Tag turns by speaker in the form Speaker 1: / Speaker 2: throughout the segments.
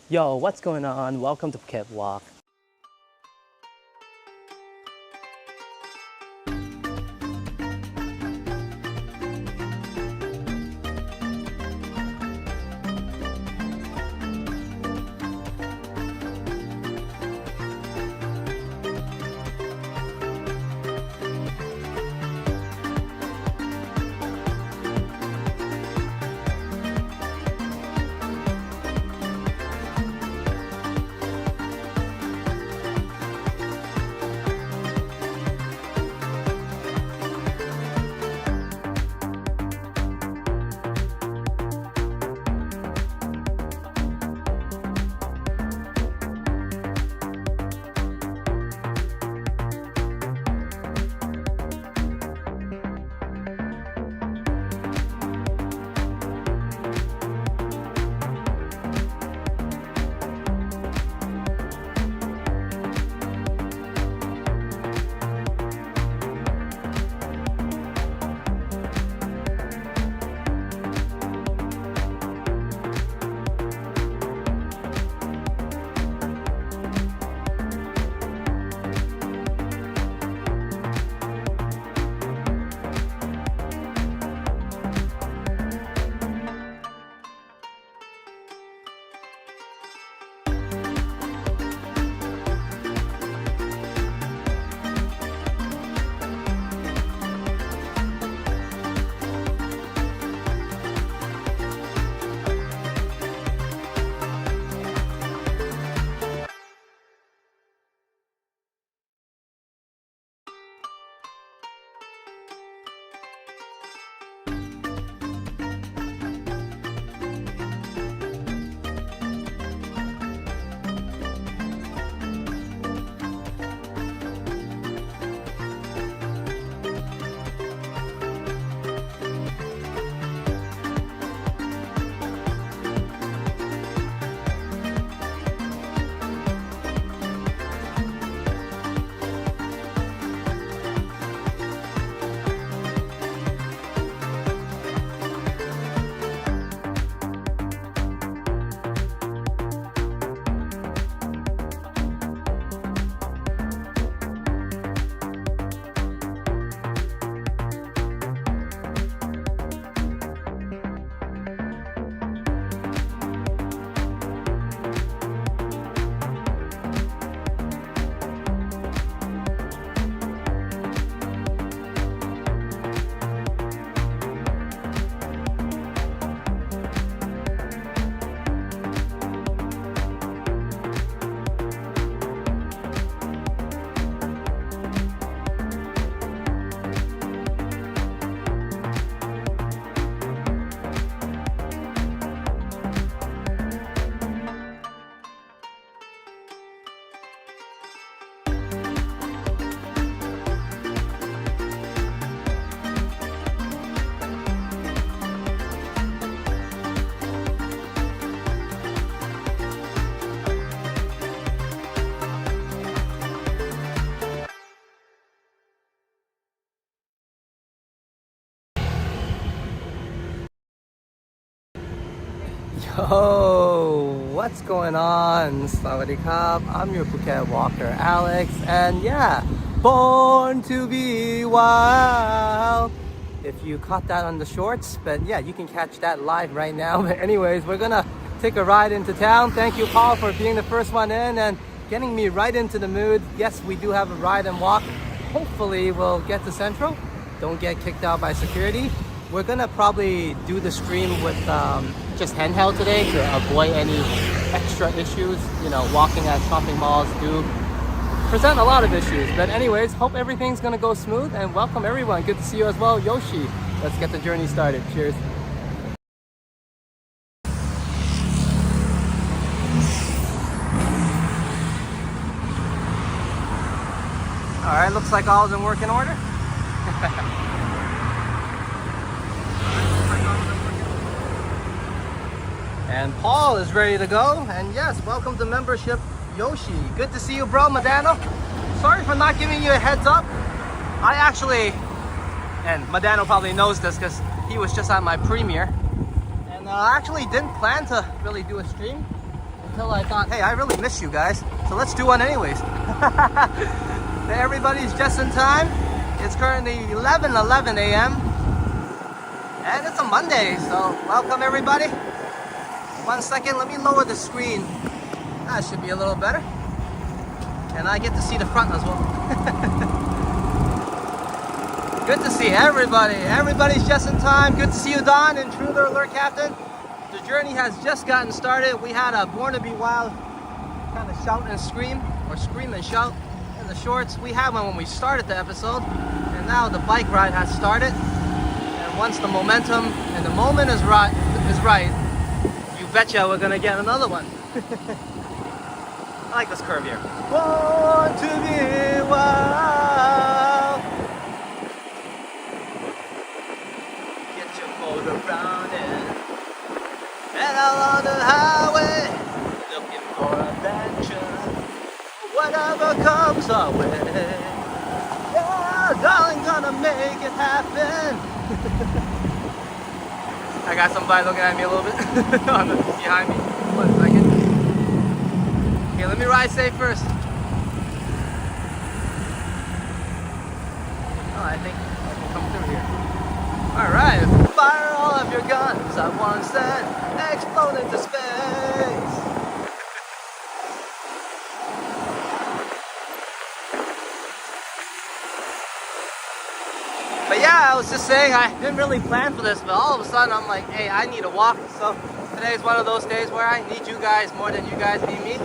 Speaker 1: Yo, what's going on? Welcome to Phuket Walk. Yo, what's going on? Sawadee-krap. I'm your Phuket walker, Alex, and yeah, born to be wild. If you caught that on the shorts, but yeah, you can catch that live right now. But anyways, we're gonna take a ride into town. Thank you, Paul, for being the first one in and getting me right into the mood. Yes, we do have a ride and walk. Hopefully we'll get to Central. Don't get kicked out by security. We're gonna probably do the stream with just handheld today to avoid any extra issues. You know, walking at shopping malls do present a lot of issues. But anyways, hope everything's gonna go smooth and welcome everyone. Good to see you as well, Yoshi. Let's get the journey started. Cheers. All right, looks like all's in working order. And Paul is ready to go. And yes, welcome to membership, Yoshi. Good to see you, bro. Madano, sorry for not giving you a heads up. I actually, and Madano probably knows this because he was just at my premiere, and I actually didn't plan to really do a stream. until I thought, hey, I really miss you guys, so let's do one anyways. Everybody's just in time. It's currently 11:11 a.m. and it's a Monday, so welcome everybody. 1 second, let me lower the screen. That should be a little better. And I get to see the front as well. Good to see everybody. Everybody's just in time. Good to see you, Don, Intruder Alert Captain. The journey has just gotten started. We had a Born to Be Wild kind of shout and scream, or scream and shout in the shorts. We had one when we started the episode, and now the bike ride has started. And once the momentum and the moment is right, you betcha we're gonna get another one. I like this curve here. Born to be wild. Get your motor rounded. And along the highway, looking for adventure. Whatever comes our way. Yeah, darling, gonna make it happen. I got somebody looking at me a little bit behind me. 1 second. Okay, let me ride safe first. Oh, I think I can come through here. Alright, fire all of your guns at once and explode into space. But yeah, I was just saying, I didn't really plan for this, but all of a sudden I'm like, hey, I need a walk. So today's one of those days where I need you guys more than you guys need me.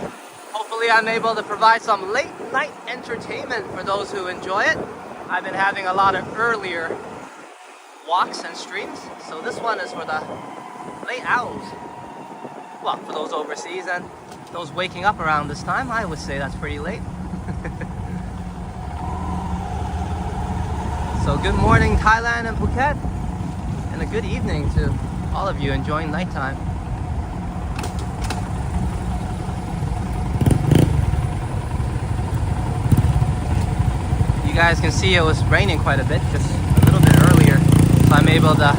Speaker 1: Hopefully I'm able to provide some late night entertainment for those who enjoy it. I've been having a lot of earlier walks and streams, so this one is for the late owls. Well, for those overseas and those waking up around this time, I would say that's pretty late. So good morning Thailand and Phuket, and a good evening to all of you enjoying nighttime. You guys can see it was raining quite a bit just a little bit earlier, so I'm able to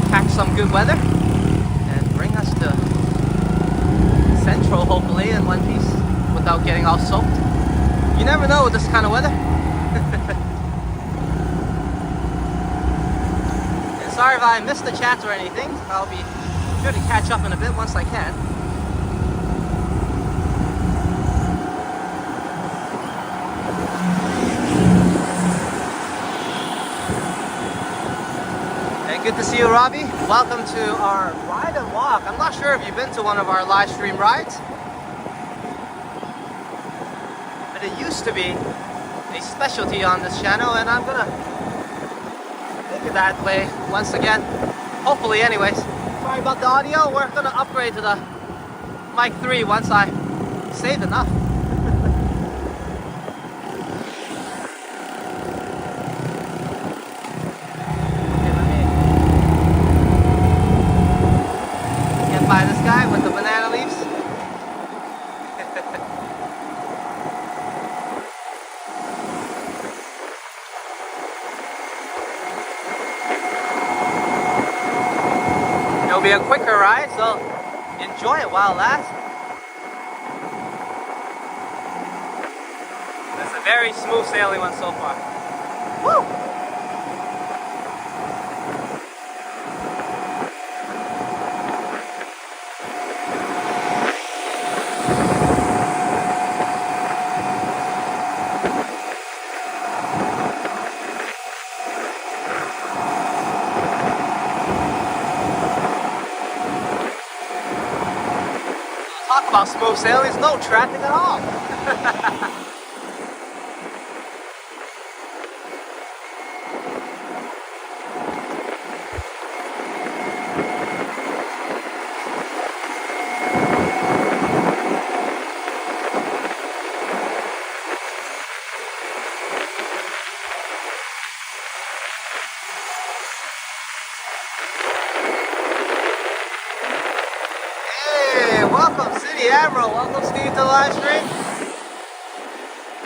Speaker 1: catch some good weather and bring us to Central hopefully in one piece without getting all soaked. You never know with this kind of weather. And sorry if I missed the chats or anything. I'll be sure to catch up in a bit once I can. Good to see you, Robbie. Welcome to our ride and walk. I'm not sure if you've been to one of our live stream rides, but it used to be a specialty on this channel, and I'm gonna make it that way once again. Hopefully, anyways. Sorry about the audio. We're gonna upgrade to the mic 3 once I save enough. By this guy with the banana leaves. It'll be a quicker ride, so enjoy it while it lasts. It's a very smooth sailing one so far. Woo! Talk about smooth sailing, there's no traffic at all. Welcome, City Admiral. Welcome, Steve, to the live stream.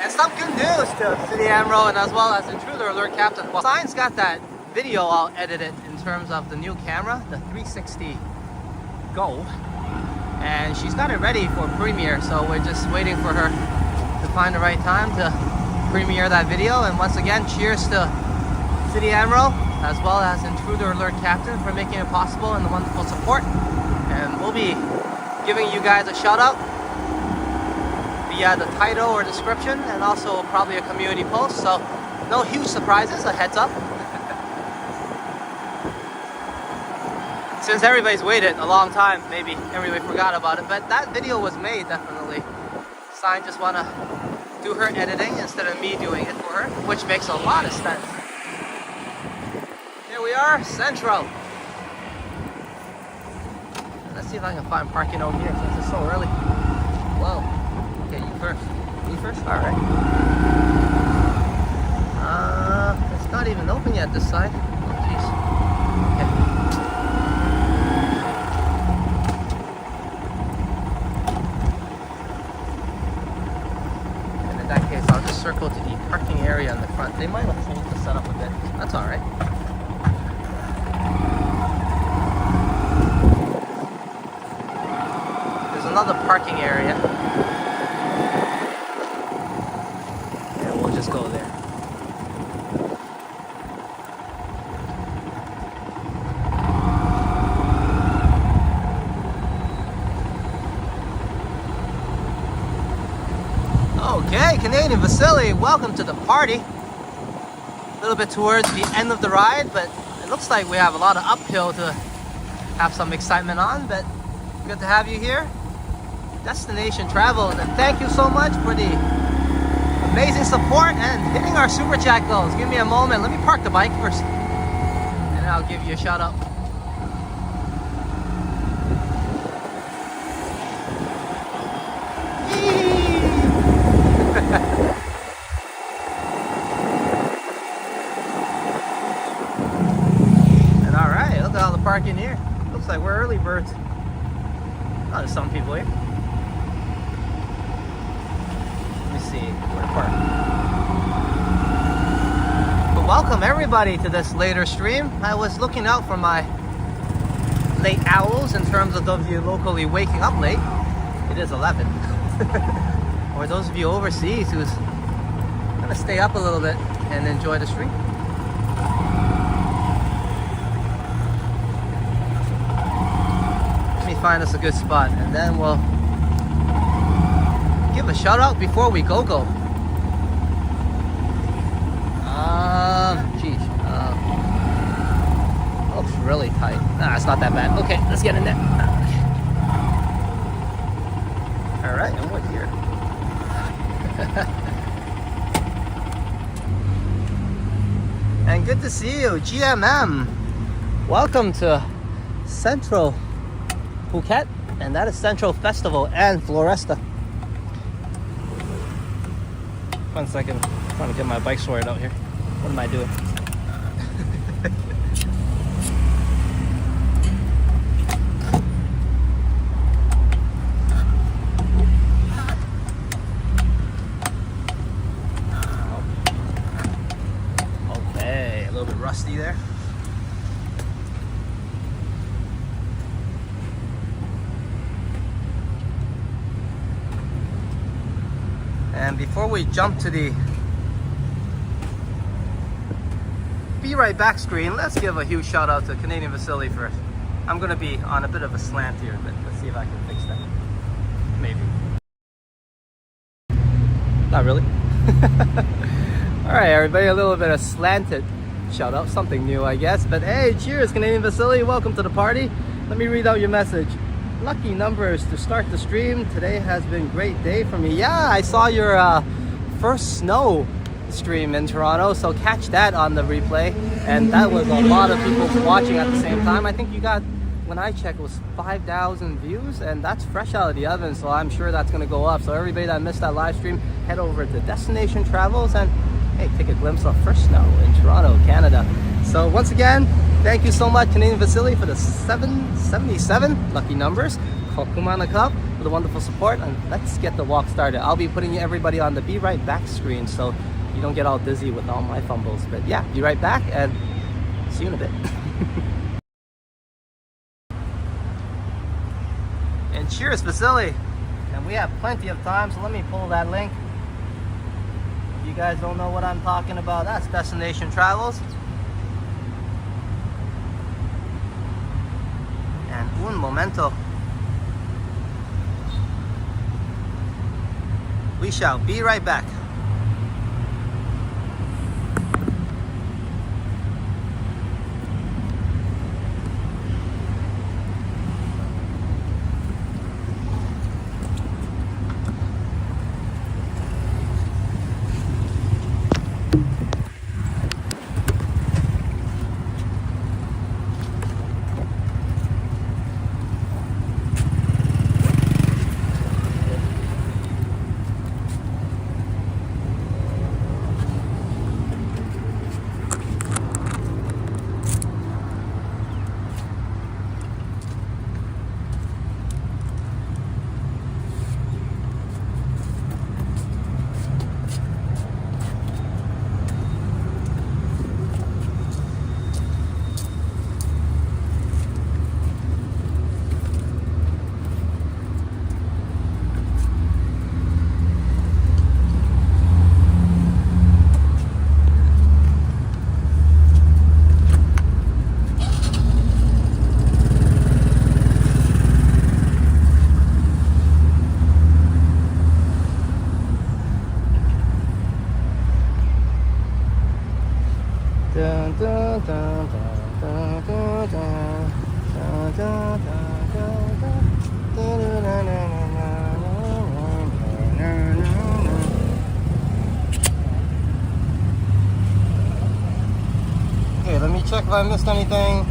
Speaker 1: And some good news to City Admiral and as well as Intruder Alert Captain. Well, Sign's got that video all edited in terms of the new camera, the 360 Go. and she's got it ready for premiere, so we're just waiting for her to find the right time to premiere that video. And once again, cheers to City Admiral as well as Intruder Alert Captain for making it possible and the wonderful support. And we'll be giving you guys a shout out via the title or description, and also probably a community post, so no huge surprises, a heads up. Since everybody's waited a long time, maybe everybody forgot about it, but that video was made definitely. So I just want to do her editing instead of me doing it for her, which makes a lot of sense. Here we are, Central. Let's see if I can find parking over here since it's so early. Whoa. Okay, you first. Me first? Alright. It's not even open yet this side. Oh jeez. Okay. And in that case, I'll just circle to the parking area in the front. They might have changed the setup a bit. That's alright. Another parking area, and we'll just go there. Okay, Canadian Vasily, welcome to the party. A little bit towards the end of the ride, but it looks like we have a lot of uphill to have some excitement on, but good to have you here. Destination Travels, and thank you so much for the amazing support and hitting our super chat goals. Give me a moment, let me park the bike first and I'll give you a shout out. And alright, look at all the parking here. Looks like we're early birds. Oh, there's some people here. See where to park. But welcome everybody to this later stream. I was looking out for my late owls in terms of those of you locally waking up late. It is 11. Or those of you overseas who's gonna stay up a little bit and enjoy the stream. Let me find us a good spot and then we'll give a shout out before we go. Looks really tight. Nah, it's not that bad. Okay, let's get in there. All right, and we're here. And good to see you, GMM. Welcome to Central Phuket, and that is Central Festival and Floresta. One second, I'm trying to get my bike sorted out here. What am I doing? Okay, a little bit rusty there. And before we jump to the Be Right Back screen, let's give a huge shout out to Canadian Vasily first. I'm going to be on a bit of a slant here, but let's see if I can fix that. Maybe. Not really. Alright everybody, a little bit of slanted shout out, something new I guess. But hey, cheers Canadian Vasily, welcome to the party. Let me read out your message. Lucky numbers to start the stream. Today has been a great day for me. Yeah, I saw your first snow stream in Toronto, so catch that on the replay. And that was a lot of people watching at the same time. I think you got, when I checked, it was 5,000 views, and that's fresh out of the oven, so I'm sure that's going to go up. So everybody that missed that live stream, head over to Destination Travels and hey, take a glimpse of first snow in Toronto, Canada. So once again, thank you so much Canadian Vasily for the 777 lucky numbers. Kumana Cup for the wonderful support, and let's get the walk started. I'll be putting everybody on the Be Right Back screen so you don't get all dizzy with all my fumbles. But yeah, be right back and see you in a bit. And cheers, Vasily. And we have plenty of time, so let me pull that link. If you guys don't know what I'm talking about, that's Destination Travels. And un momento. We shall be right back. Okay, let me check if I missed anything.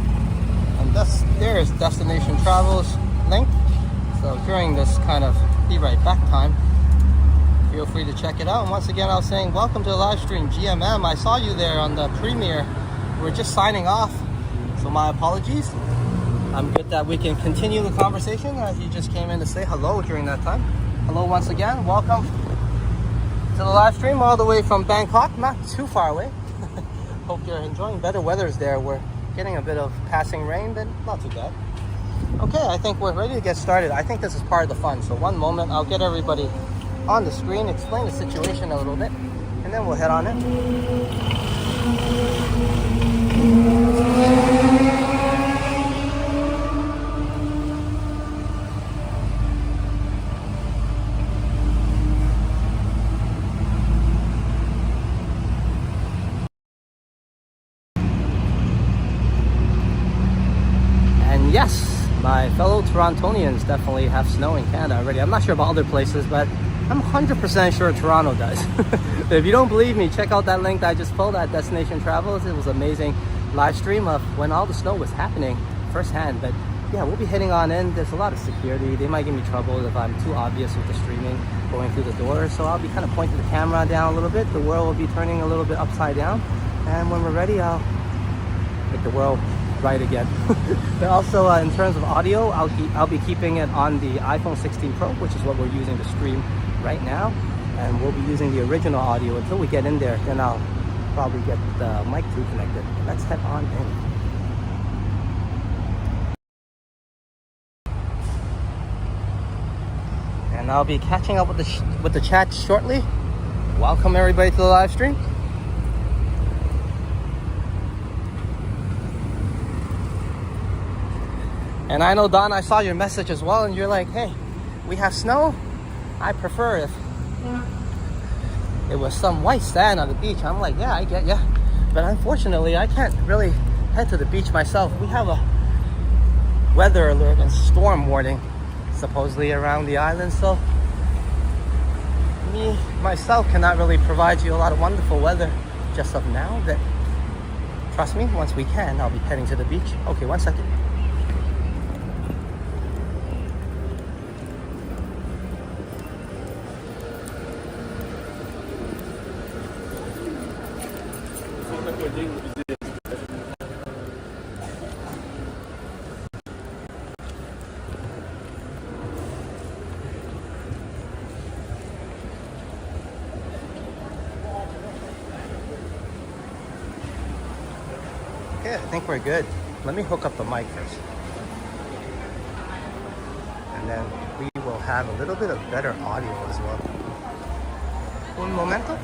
Speaker 1: And there is Destination Travels link. So during this kind of be right back time, feel free to check it out. And once again, I was saying welcome to the live stream, GMM. I saw you there on the premiere. We're just signing off, so my apologies. I'm good that we can continue the conversation as you just came in to say hello during that time. Hello once again, welcome to the live stream all the way from Bangkok, not too far away. Hope you're enjoying better weathers there. We're getting a bit of passing rain, but not too bad. Okay, I think we're ready to get started. I think this is part of the fun, so one moment, I'll get everybody on the screen, explain the situation a little bit, and then we'll head on in. And yes, my fellow Torontonians definitely have snow in Canada already. I'm not sure about other places, but I'm 100% sure Toronto does. If you don't believe me, check out that link that I just pulled at Destination Travels. It was amazing live stream of when all the snow was happening firsthand. But yeah, we'll be heading on in. There's a lot of security. They might give me trouble if I'm too obvious with the streaming going through the door. So I'll be kind of pointing the camera down a little bit. The world will be turning a little bit upside down. And when we're ready, I'll make the world right again. But also in terms of audio, I'll be keeping it on the iPhone 16 Pro, which is what we're using to stream right now. And we'll be using the original audio until we get in there. Then I'll probably get the mic 2 connected. Let's head on in. And I'll be catching up with the chat shortly. Welcome everybody to the live stream. And I know, Don, I saw your message as well, and you're like, hey, we have snow. I prefer if it was some white sand on the beach. I'm like, yeah, I get ya. But unfortunately, I can't really head to the beach myself. We have a weather alert and storm warning supposedly around the island. So me, myself, cannot really provide you a lot of wonderful weather just of now. But trust me, once we can, I'll be heading to the beach. Okay, 1 second. Okay, I think we're good. Let me hook up the mic first. And then have a little bit of better audio as well. Un momento.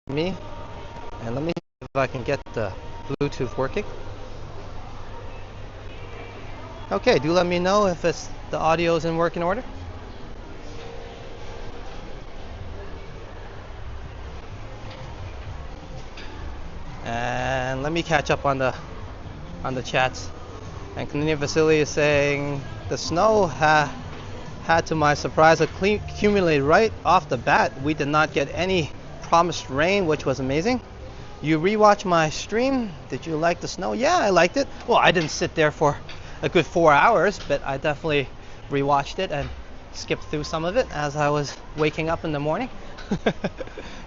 Speaker 1: Me, and let me see if I can get the Bluetooth working. Okay, do let me know if the audio is in working order. And let me catch up on the chats. And Canadian Vasily is saying the snow had, to my surprise, accumulate right off the bat. We did not get any promised rain, which was amazing. You rewatched my stream. Did you like the snow? Yeah, I liked it. Well, I didn't sit there for a good 4 hours, but I definitely rewatched it and skipped through some of it as I was waking up in the morning.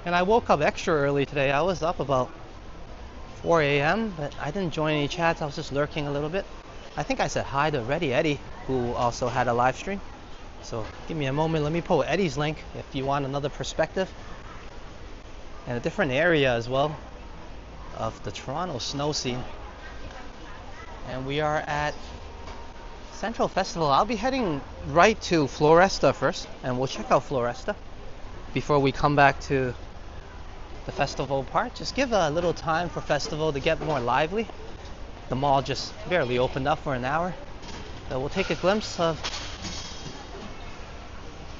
Speaker 1: And I woke up extra early today. I was up about 4 a.m., but I didn't join any chats. I was just lurking a little bit. I think I said hi to Ready Eddie, who also had a live stream. So give me a moment. Let me pull Eddie's link if you want another perspective and a different area as well of the Toronto snow scene. And we are at Central Festival. I'll be heading right to Floresta first, and we'll check out Floresta before we come back to the festival part. Just give a little time for festival to get more lively. The mall just barely opened up for an hour. So we'll take a glimpse of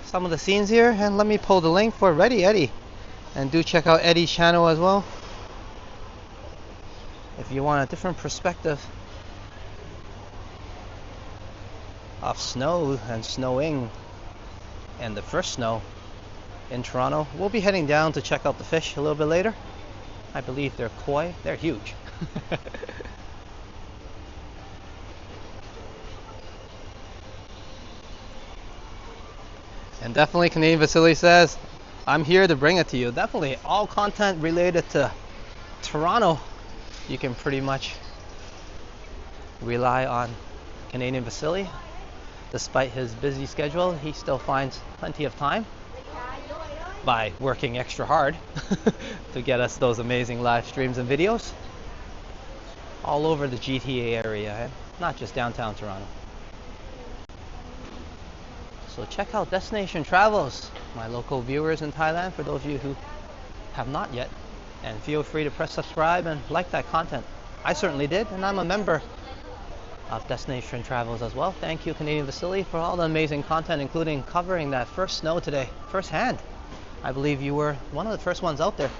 Speaker 1: some of the scenes here, and let me pull the link for Ready Eddie. And do check out Eddie's channel as well if you want a different perspective of snow and snowing and the first snow in Toronto. We'll be heading down to check out the fish a little bit later. I believe they're koi. They're huge. And definitely Canadian Vasily says, I'm here to bring it to you. Definitely all content related to Toronto, you can pretty much rely on Canadian Vasily. Despite his busy schedule, he still finds plenty of time by working extra hard to get us those amazing live streams and videos all over the GTA area, not just downtown Toronto. So check out Destination Travels, my local viewers in Thailand, for those of you who have not yet. And feel free to press subscribe and like that content. I certainly did, and I'm a member of Destination Travels as well. Thank you, Canadian Vasily, for all the amazing content, including covering that first snow today, firsthand. I believe you were one of the first ones out there.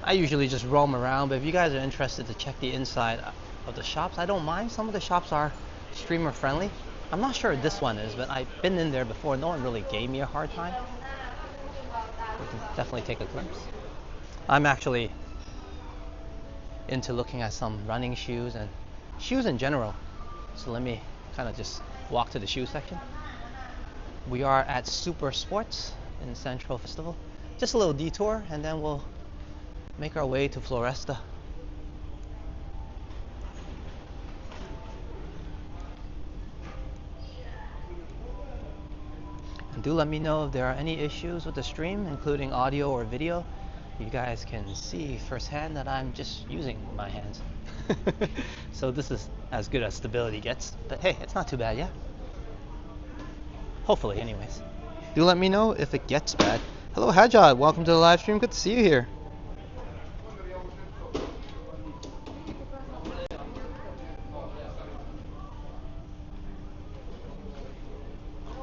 Speaker 1: I usually just roam around, but if you guys are interested to check the inside of the shops, I don't mind. Some of the shops are streamer friendly. I'm not sure this one is, but I've been in there before. No one really gave me a hard time. We can definitely take a glimpse. I'm actually into looking at some running shoes and shoes in general. So let me kind of just walk to the shoe section. We are at Super Sports in Central Festival. Just a little detour, and then we'll make our way to Floresta. And do let me know if there are any issues with the stream, including audio or video. You guys can see firsthand that I'm just using my hands. So this is as good as stability gets. But hey, it's not too bad, yeah? Hopefully, anyways. Do let me know if it gets bad. Hello, Hajjad. Welcome to the live stream. Good to see you here.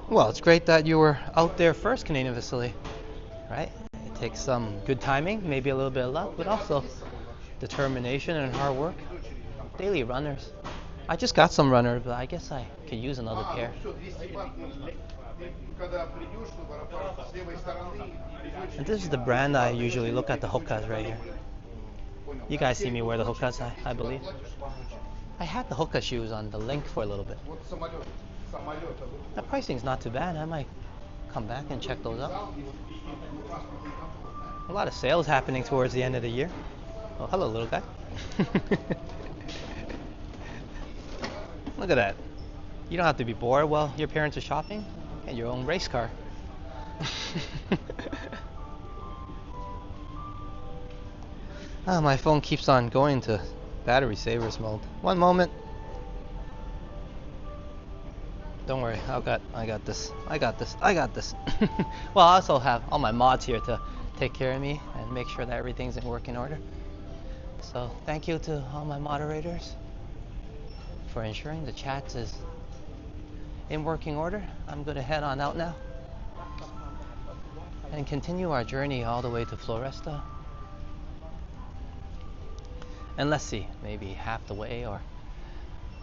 Speaker 1: Well, it's great that you were out there first, Canadian Vasily, right? It takes some good timing, maybe a little bit of luck, but also determination and hard work. Daily runners. I just got some runners, but I guess I could use another pair. And this is the brand I usually look at, the hokas right here. You guys see me wear the hokas, I believe. I had the hoka shoes on the link for a little bit. The pricing's not too bad. I might come back and check those out. A lot of sales happening towards the end of the year. Oh, hello, little guy. Look at that. You don't have to be bored while your parents are shopping. Get your own race car. My phone keeps on going to battery savers mode. One moment. Don't worry, I got this. Well, I also have all my mods here to take care of me and make sure that everything's in working order. So thank you to all my moderators for ensuring the chat is in working order. I'm going to head on out now and continue our journey all the way to Floresta. And let's see, maybe half the way or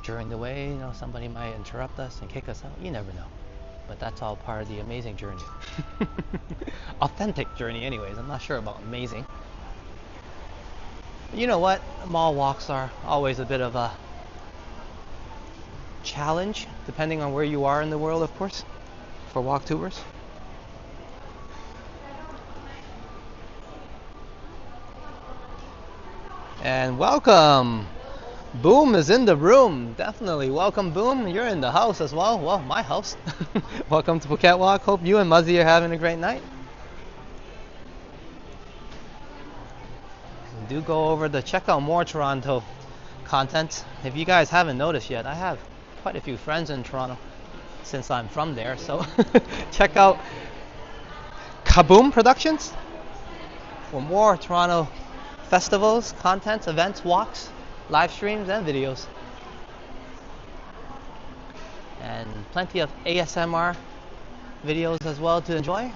Speaker 1: during the way, somebody might interrupt us and kick us out. You never know. But that's all part of the amazing journey. Authentic journey anyways. I'm not sure about amazing. You know what? Mall walks are always a bit of a challenge, depending on where you are in the world, of course, for walktubers. And welcome! Boom is in the room. Definitely welcome, Boom. You're in the house as well. Well, my house. Welcome to Phuket Walk. Hope you and Muzzy are having a great night. Do go over to check out more Toronto content. If you guys haven't noticed yet, I have quite a few friends in Toronto since I'm from there. So check out Kaboom Productions for more Toronto festivals, content, events, walks, live streams, and videos. And plenty of ASMR videos as well to enjoy.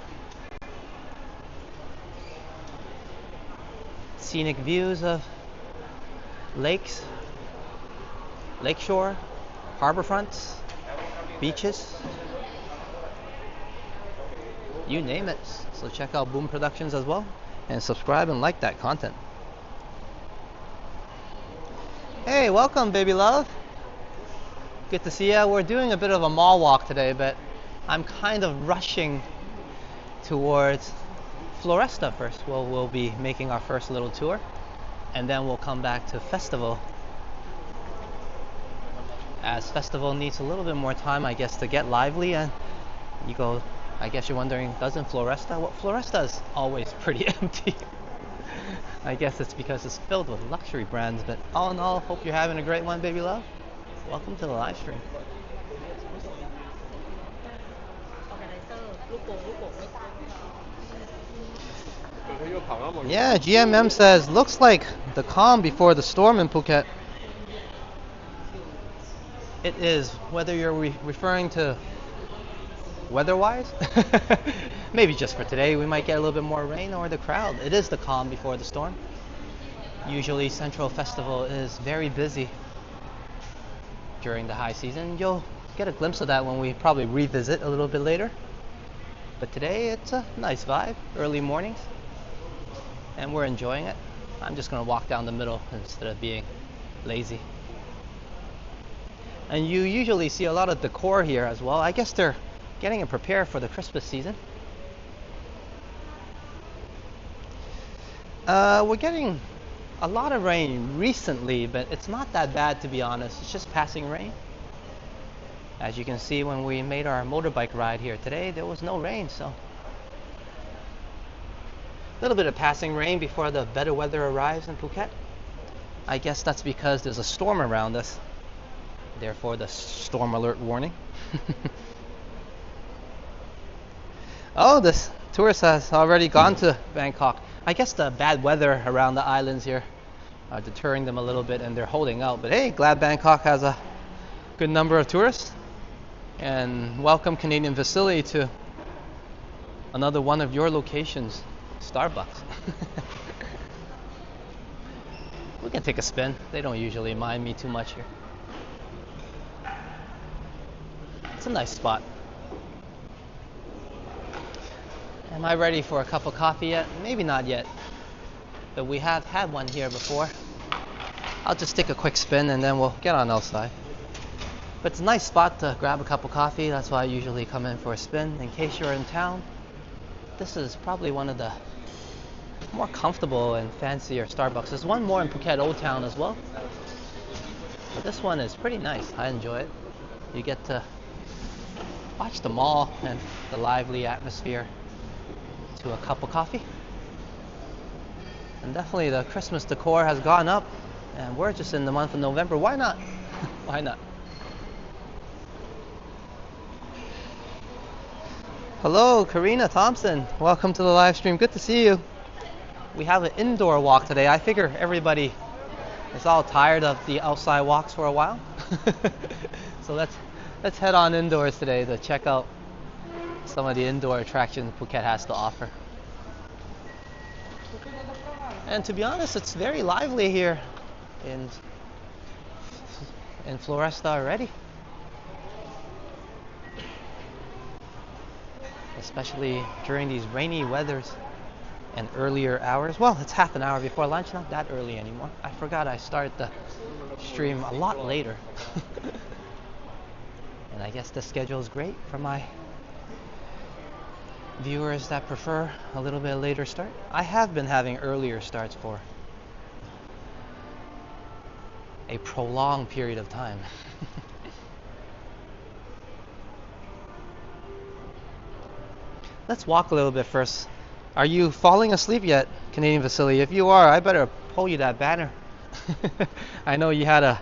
Speaker 1: Scenic views of lakes, lakeshore, harborfronts, beaches, you name it. So check out Boom Productions as well and subscribe and like that content. Hey, welcome, baby love. Good to see ya. We're doing a bit of a mall walk today, but I'm kind of rushing towards Floresta first. We'll be making our first little tour, and then we'll come back to Festival, as Festival needs a little bit more time, I guess, to get lively. And you go, I guess you're wondering, doesn't Floresta? Well, Floresta is always pretty empty. I guess it's because it's filled with luxury brands, but all in all, hope you're having a great one, baby love. Welcome to the live stream. Yeah, GMM says, looks like the calm before the storm in Phuket. It is, whether you're referring to weather-wise, maybe just for today we might get a little bit more rain, or the crowd. It is the calm before the storm. Usually Central Festival is very busy during the high season. You'll get a glimpse of that when we probably revisit a little bit later. But today it's a nice vibe, early mornings, and we're enjoying it. I'm just going to walk down the middle instead of being lazy. And you usually see a lot of decor here as well. I guess they're getting it prepared for the Christmas season. We're getting a lot of rain recently, but it's not that bad, to be honest. It's just passing rain. As you can see, when we made our motorbike ride here today, there was no rain, so a little bit of passing rain before the better weather arrives in Phuket. I guess that's because there's a storm around us, therefore the storm alert warning. Oh, this tourist has already gone to Bangkok. I guess the bad weather around the islands here are deterring them a little bit, and they're holding out. But hey, glad Bangkok has a good number of tourists. And welcome, Canadian Vasily, to another one of your locations, Starbucks. We can take a spin. They don't usually mind me too much here. It's a nice spot. Am I ready for a cup of coffee yet? Maybe not yet, but we have had one here before. I'll just take a quick spin and then we'll get on outside. But it's a nice spot to grab a cup of coffee. That's why I usually come in for a spin. In case you're in town, this is probably one of the more comfortable and fancier Starbucks. There's one more in Phuket Old Town as well. But this one is pretty nice. I enjoy it. You get to watch the mall and the lively atmosphere to a cup of coffee. And definitely the Christmas decor has gone up, and we're just in the month of November. Why not? Why not? Hello, Karina Thompson. Welcome to the live stream. Good to see you. We have an indoor walk today. I figure everybody is all tired of the outside walks for a while. So let's head on indoors today to check out some of the indoor attractions Phuket has to offer. And to be honest, it's very lively here in Floresta already. Especially during these rainy weathers and earlier hours. Well, it's half an hour before lunch, not that early anymore. I forgot I started the stream a lot later. And I guess the schedule is great for my viewers that prefer a little bit later start. I have been having earlier starts for a prolonged period of time. Let's walk a little bit first. Are you falling asleep yet, Canadian Vasily? If you are, I better pull you that banner. I know you had a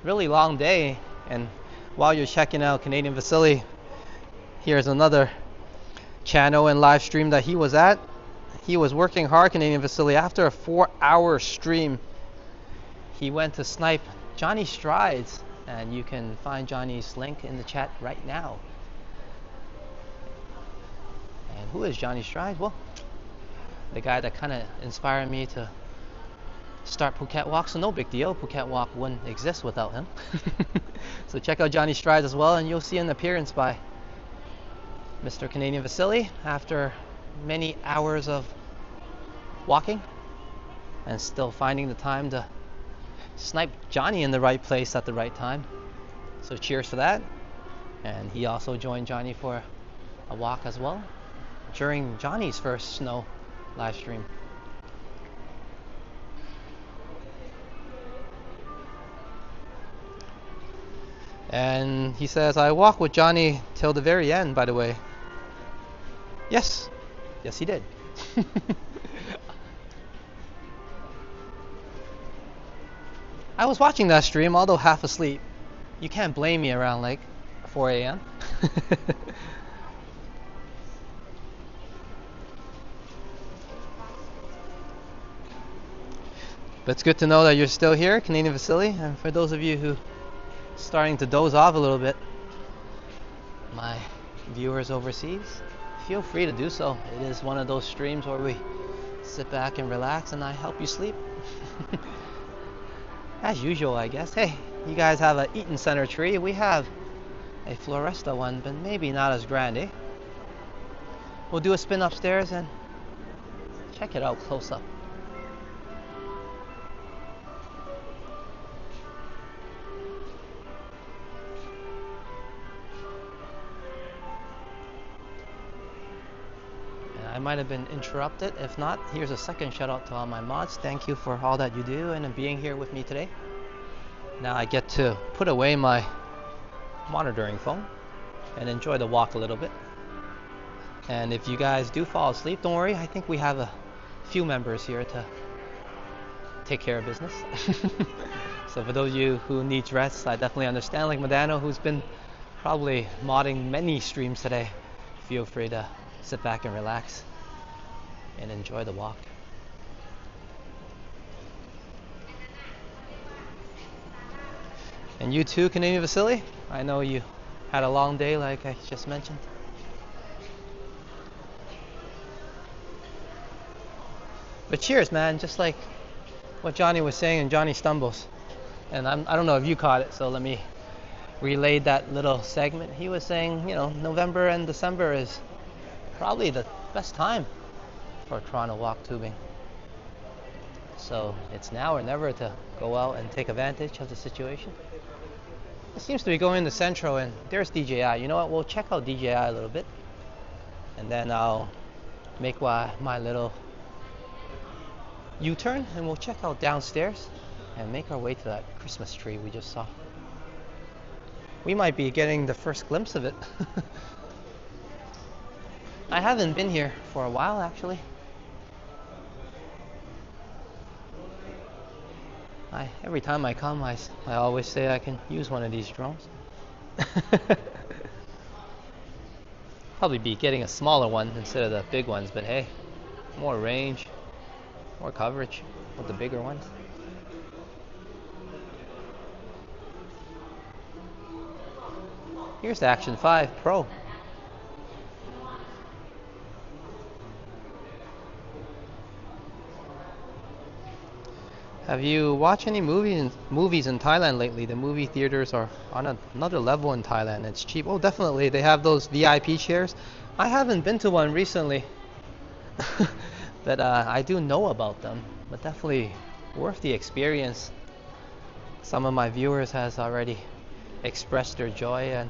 Speaker 1: really long day, and while you're checking out Canadian Vasily, here's another channel and live stream that he was at. He was working hard, Canadian Vasily. After a 4-hour stream, he went to snipe Johnny Strides, and you can find Johnny's link in the chat right now. And who is Johnny Strides? Well, the guy that kind of inspired me to start Phuket Walk, so no big deal. Phuket Walk wouldn't exist without him. So check out Johnny Strides as well, and you'll see an appearance by Mr. Canadian Vasily after many hours of walking and still finding the time to snipe Johnny in the right place at the right time. So cheers for that. And he also joined Johnny for a walk as well during Johnny's first snow live stream. And he says, I walked with Johnny till the very end, by the way. Yes. Yes, he did. I was watching that stream, although half asleep. You can't blame me around like 4 a.m. But it's good to know that you're still here, Canadian Vasily. And for those of you who starting to doze off a little bit, my viewers overseas, feel free to do so. It is one of those streams where we sit back and relax and I help you sleep. As usual, I guess. Hey, you guys have an Eaton Center tree. We have a Floresta one, but maybe not as grand, eh? We'll do a spin upstairs and check it out close up. I might have been interrupted. If not, here's a second shout out to all my mods. Thank you for all that you do and being here with me today. Now I get to put away my monitoring phone and enjoy the walk a little bit. And if you guys do fall asleep, don't worry. I think we have a few members here to take care of business. So for those of you who need rest, I definitely understand. Like Madano, who's been probably modding many streams today, feel free to sit back and relax and enjoy the walk. And you too, Canadian Vasily. I know you had a long day like I just mentioned. But cheers, man. Just like what Johnny was saying in Johnny Stumbles. And I don't know if you caught it, so let me relay that little segment. He was saying, you know, November and December is probably the best time for Toronto walk tubing. So it's now or never to go out and take advantage of the situation. It seems to be going to Central, and there's DJI. You know what? We'll check out DJI a little bit, and then I'll make my little U-turn, and we'll check out downstairs and make our way to that Christmas tree we just saw. We might be getting the first glimpse of it. I haven't been here for a while, actually. Every time I come, I always say I can use one of these drones. Probably be getting a smaller one instead of the big ones, but hey, more range, more coverage with the bigger ones. Here's the Action 5 Pro. Have you watched any movies in Thailand lately? The movie theaters are on another level in Thailand. It's cheap. Oh, definitely. They have those VIP chairs. I haven't been to one recently, but I do know about them. But definitely worth the experience. Some of my viewers has already expressed their joy and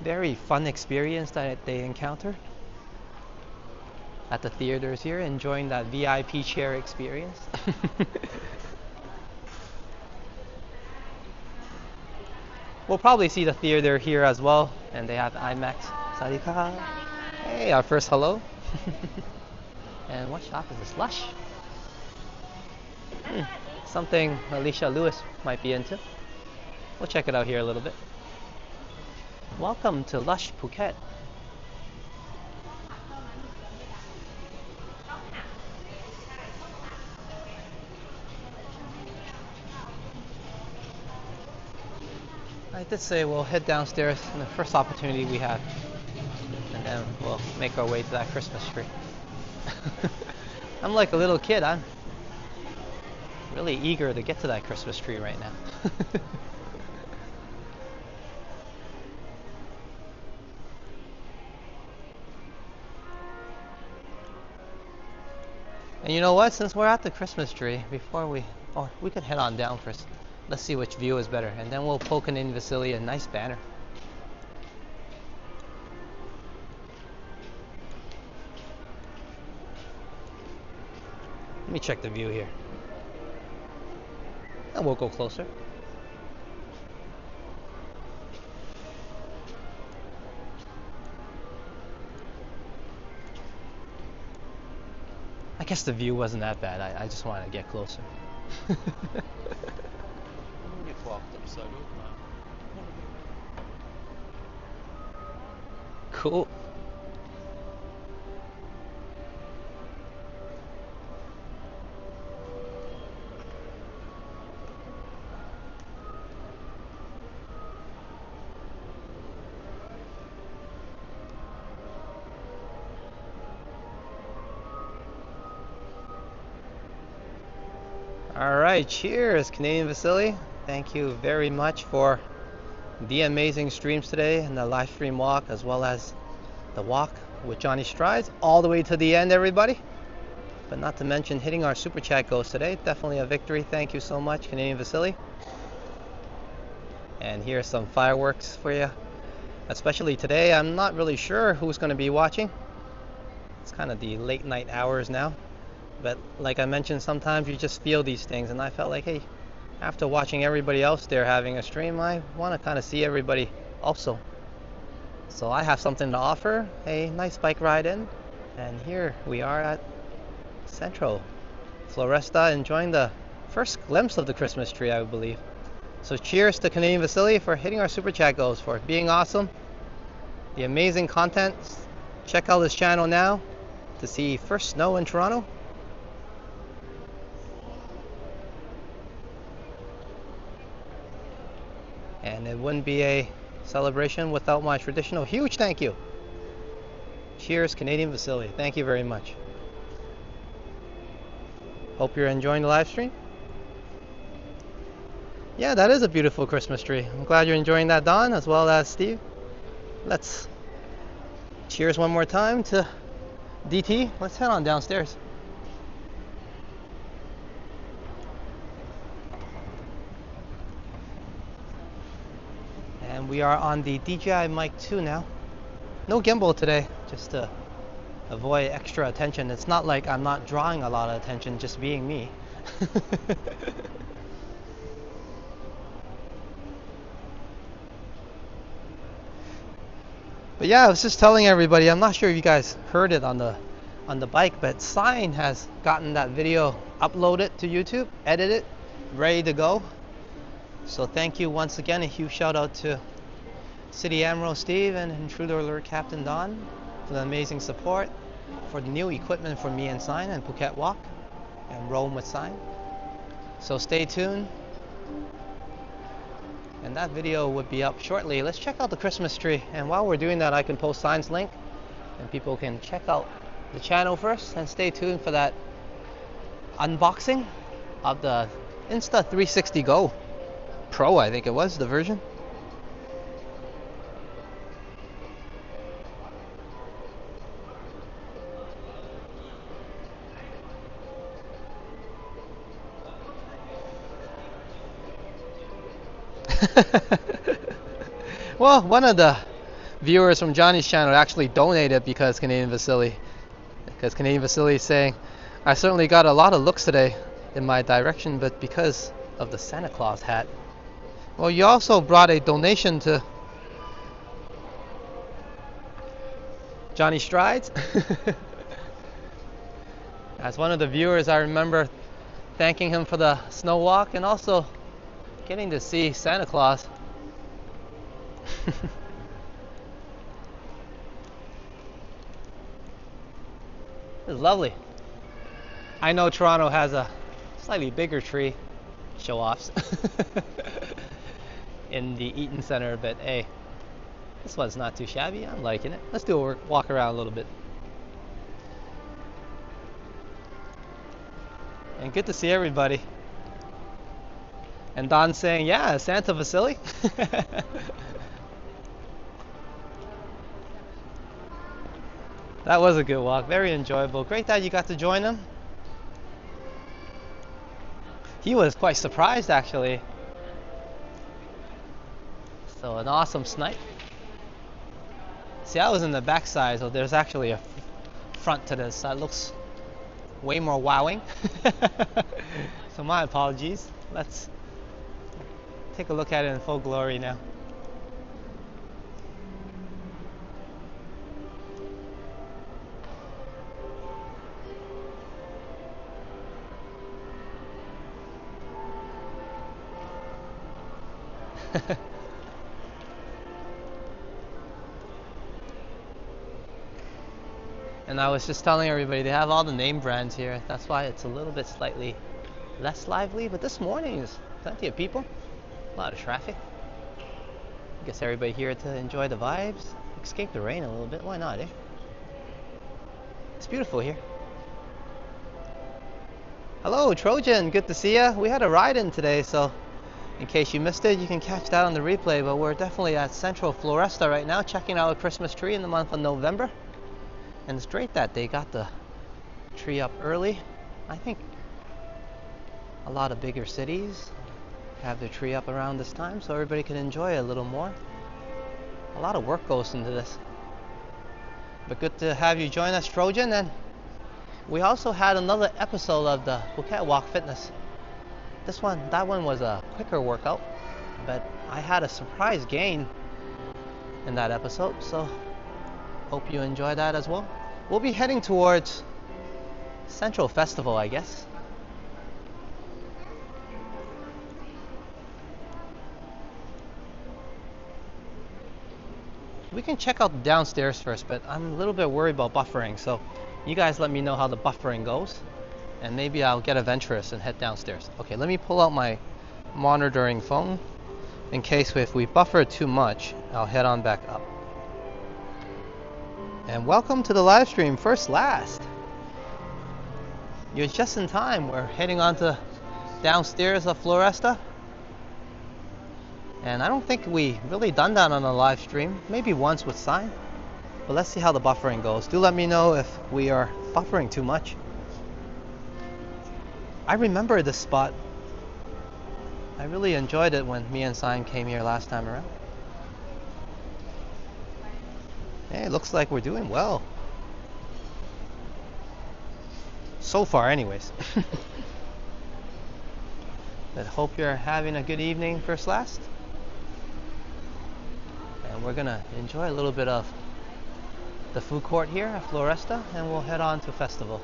Speaker 1: very fun experience that they encountered at the theaters here, enjoying that VIP chair experience. We'll probably see the theater here as well, and they have IMAX. Sadika. Hey, our first hello. And what shop is this? Lush. Something Alicia Lewis might be into. We'll check it out here a little bit. Welcome to Lush Phuket. I did say we'll head downstairs in the first opportunity we have, and then we'll make our way to that Christmas tree. I'm like a little kid. I'm really eager to get to that Christmas tree right now. And you know what? Since we're at the Christmas tree, we could head on down first. Let's see which view is better, and then we'll poke in Vasily a nice banner. Let me check the view here. And we'll go closer. I guess the view wasn't that bad. I just wanted to get closer. Cool. All right, cheers, Canadian Vasily. Thank you very much for the amazing streams today and the live stream walk, as well as the walk with Johnny Strides all the way to the end, everybody. But not to mention hitting our super chat goals today. Definitely a victory. Thank you so much, Canadian Vasily. And here's some fireworks for you, especially today. I'm not really sure who's going to be watching. It's kind of the late night hours now, but like I mentioned, sometimes you just feel these things, and I felt like, hey, after watching everybody else there having a stream, I want to kind of see everybody also. So I have something to offer, a nice bike ride in, and here we are at Central Floresta, enjoying the first glimpse of the Christmas tree, I believe. So cheers to Canadian Vasily for hitting our super chat goals, for being awesome, the amazing content. Check out his channel now to see first snow in Toronto. And it wouldn't be a celebration without my traditional huge thank you. Cheers, Canadian Vasily. Thank you very much. Hope you're enjoying the live stream. Yeah, that is a beautiful Christmas tree. I'm glad you're enjoying that, Don, as well as Steve. Let's cheers one more time to DT. Let's head on downstairs. we are on the DJI Mic 2 now. No gimbal today, just to avoid extra attention. It's not like I'm not drawing a lot of attention, just being me. But yeah, I was just telling everybody, I'm not sure if you guys heard it on the bike, but Sign has gotten that video uploaded to YouTube, edited, ready to go. So thank you once again. A huge shout out to City Admiral Steve and Intruder Alert Captain Don for the amazing support, for the new equipment for me and Sign and Phuket Walk and Roam with Sign. So stay tuned. And that video would be up shortly. Let's check out the Christmas tree. And while we're doing that, I can post Sign's link and people can check out the channel first and stay tuned for that unboxing of the Insta360 Go Pro, I think it was the version. Well, one of the viewers from Johnny's channel actually donated because Canadian Vasily is saying, I certainly got a lot of looks today in my direction, but because of the Santa Claus hat. Well, you also brought a donation to Johnny Strides. As one of the viewers, I remember thanking him for the snow walk and also getting to see Santa Claus. It's lovely. I know Toronto has a slightly bigger tree, show-offs, in the Eaton Center, but hey, this one's not too shabby. I'm liking it. Let's do a walk around a little bit. And good to see everybody. And Don's saying, yeah, Santa Vasily. That was a good walk, very enjoyable. Great that you got to join him. He was quite surprised actually. So an awesome snipe. See, I was in the back side, so there's actually a front to this. That looks way more wowing. So my apologies. Let's take a look at it in full glory now. And I was just telling everybody they have all the name brands here. That's why it's a little bit slightly less lively, but this morning is plenty of people, a lot of traffic. I guess everybody here to enjoy the vibes, escape the rain a little bit. Why not, eh? It's beautiful here. Hello Trojan, good to see ya. We had a ride in today, so in case you missed it, you can catch that on the replay. But we're definitely at Central Floresta right now, checking out a Christmas tree in the month of November. And it's great that they got the tree up early. I think a lot of bigger cities have their tree up around this time, so everybody can enjoy it a little more. A lot of work goes into this. But good to have you join us, Trojan. And we also had another episode of the Phuket Walk Fitness. That one was a quicker workout, but I had a surprise gain in that episode, so hope you enjoy that as well. We'll be heading towards Central Festival, I guess. We can check out the downstairs first, but I'm a little bit worried about buffering, so you guys let me know how the buffering goes, and maybe I'll get adventurous and head downstairs. Okay, let me pull out my monitoring phone in case if we buffer too much, I'll head on back up. And welcome to the live stream, first last. You're just in time. We're heading on to downstairs of Floresta. And I don't think we really done that on a live stream. Maybe once with Sign. But let's see how the buffering goes. Do let me know if we are buffering too much. I remember this spot. I really enjoyed it when me and Sign came here last time around. Hey, it looks like we're doing well. So far, anyways. But hope you're having a good evening, First Last. And we're gonna enjoy a little bit of the food court here at Floresta, and we'll head on to festival.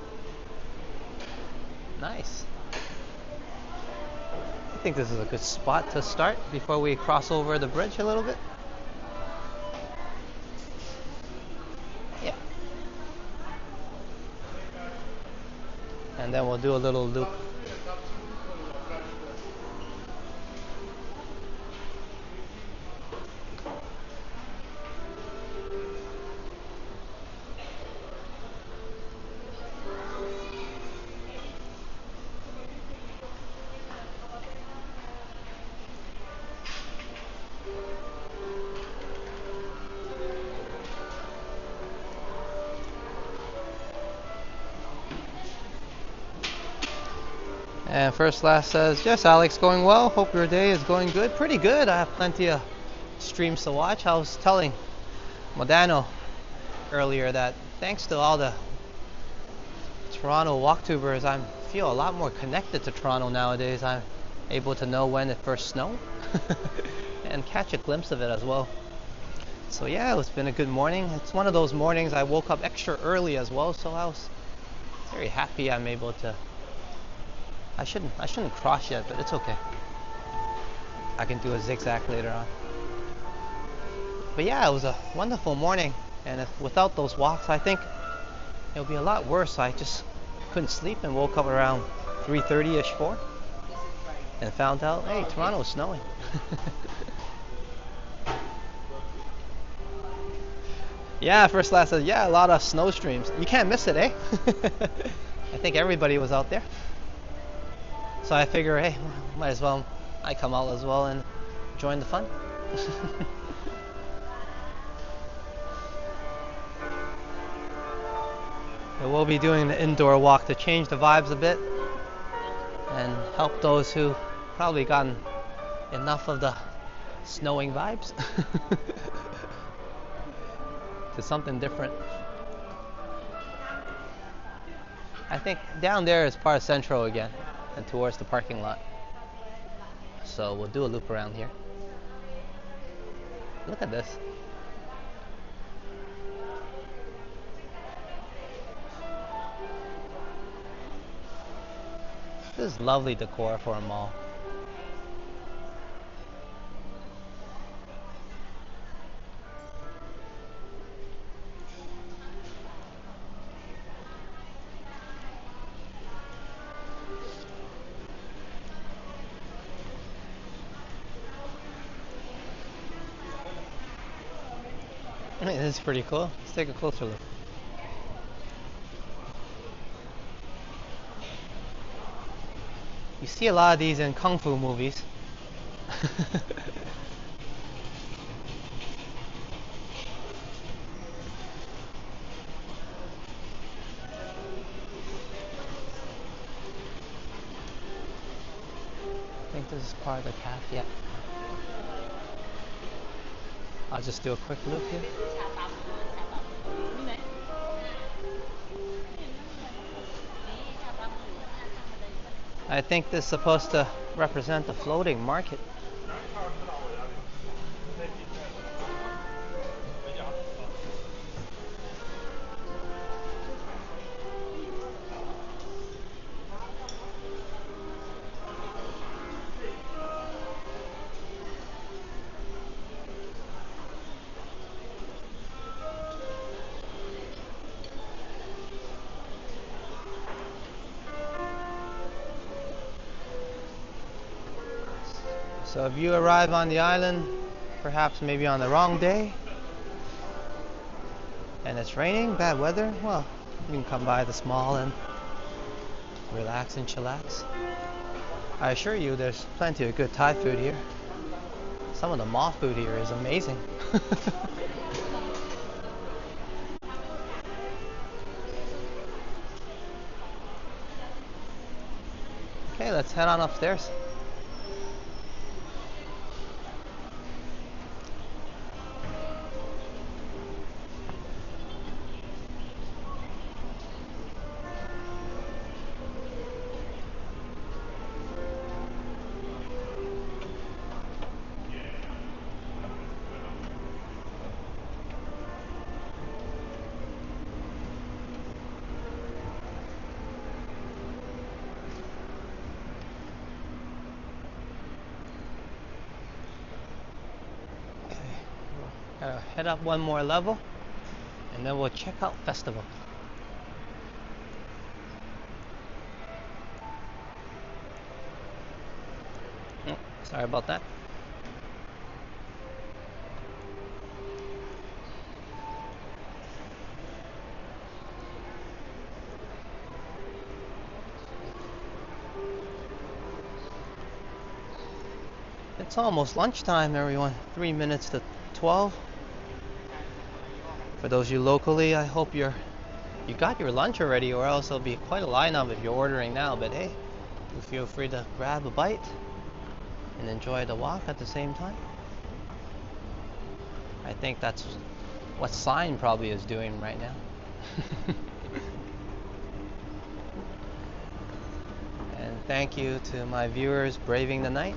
Speaker 1: Nice. I think this is a good spot to start before we cross over the bridge a little bit. Yeah. And then we'll do a little loop. And First Last says, yes, Alex, going well. Hope your day is going good. Pretty good. I have plenty of streams to watch. I was telling Modano earlier that thanks to all the Toronto walktubers, I feel a lot more connected to Toronto nowadays. I'm able to know when it first snowed and catch a glimpse of it as well. So yeah, it's been a good morning. It's one of those mornings I woke up extra early as well, so I was very happy I'm able to. I shouldn't cross yet, but it's okay. I can do a zigzag later on. But yeah, it was a wonderful morning, and without those walks, I think it'll be a lot worse. I just couldn't sleep and woke up around 3:30ish, 4, and found out, hey, Toronto is snowing. Yeah, First Last said, yeah, a lot of snow streams. You can't miss it, eh? I think everybody was out there. So I figure, hey, might as well I come out as well and join the fun. And we'll be doing the indoor walk to change the vibes a bit and help those who probably gotten enough of the snowing vibes to something different. I think down there is part of Central again and towards the parking lot. So we'll do a loop around here. Look at this. This is lovely decor for a mall. This is pretty cool. Let's take a closer look. You see a lot of these in kung fu movies. I think this is part of the cafe. Yeah. I'll just do a quick loop here. I think this is supposed to represent the floating market. So if you arrive on the island, perhaps maybe on the wrong day, and it's raining, bad weather, well, you can come by this mall and relax and chillax. I assure you there's plenty of good Thai food here. Some of the mall food here is amazing. Okay, let's head on upstairs. gonna head up one more level and then we'll check out festival. Oh, sorry about that. It's almost lunchtime, everyone. 3 minutes to 12. For those of you locally, I hope you got your lunch already, or else there'll be quite a lineup if you're ordering now. But hey, you feel free to grab a bite and enjoy the walk at the same time. I think that's what Sign probably is doing right now. And thank you to my viewers braving the night.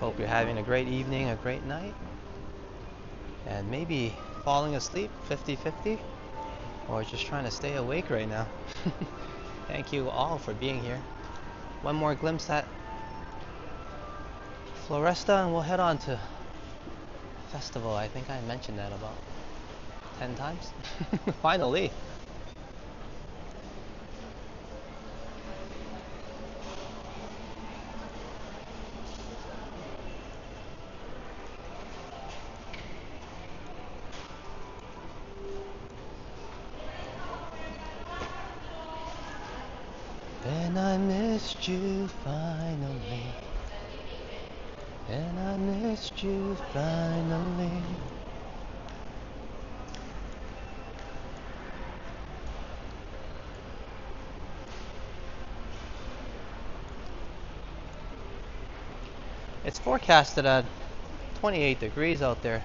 Speaker 1: Hope you're having a great evening, a great night, and maybe falling asleep 50-50, or just trying to stay awake right now. Thank you all for being here. One more glimpse at Floresta and we'll head on to festival. I think I mentioned that about 10 times. Finally. And I missed you finally. And I missed you finally. It's forecasted at 28 degrees out there.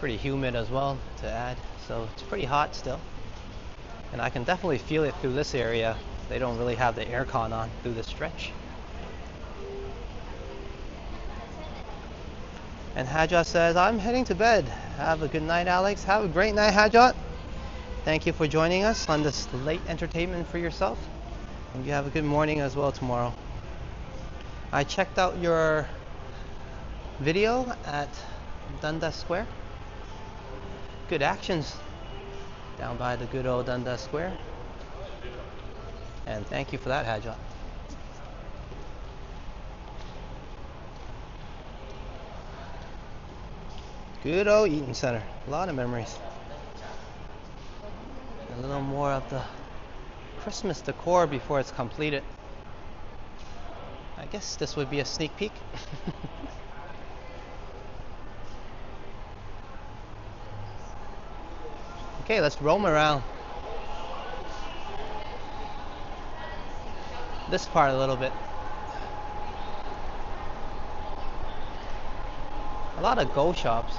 Speaker 1: Pretty humid as well to add, so it's pretty hot still. And I can definitely feel it through this area. They don't really have the aircon on through the stretch. And Hajat says, I'm heading to bed. Have a good night, Alex. Have a great night, Hajat. Thank you for joining us on this late entertainment for yourself. And you have a good morning as well tomorrow. I checked out your video at Dundas Square. Good actions down by the good old Dundas Square. And thank you for that, Hajat. Good old Eaton Center. A lot of memories. A little more of the Christmas decor before it's completed. I guess this would be a sneak peek. Okay, let's roam around this part a little bit. A lot of gold shops.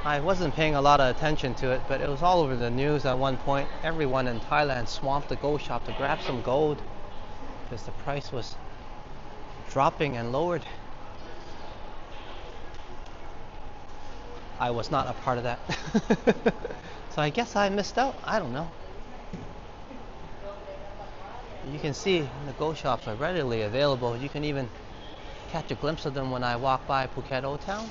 Speaker 1: I wasn't paying a lot of attention to it, but it was all over the news at one point. Everyone in Thailand swamped the gold shop to grab some gold because the price was dropping and lowered. I was not a part of that. So I guess I missed out. I don't know. You can see the gold shops are readily available. You can even catch a glimpse of them when I walk by Phuket Old Town.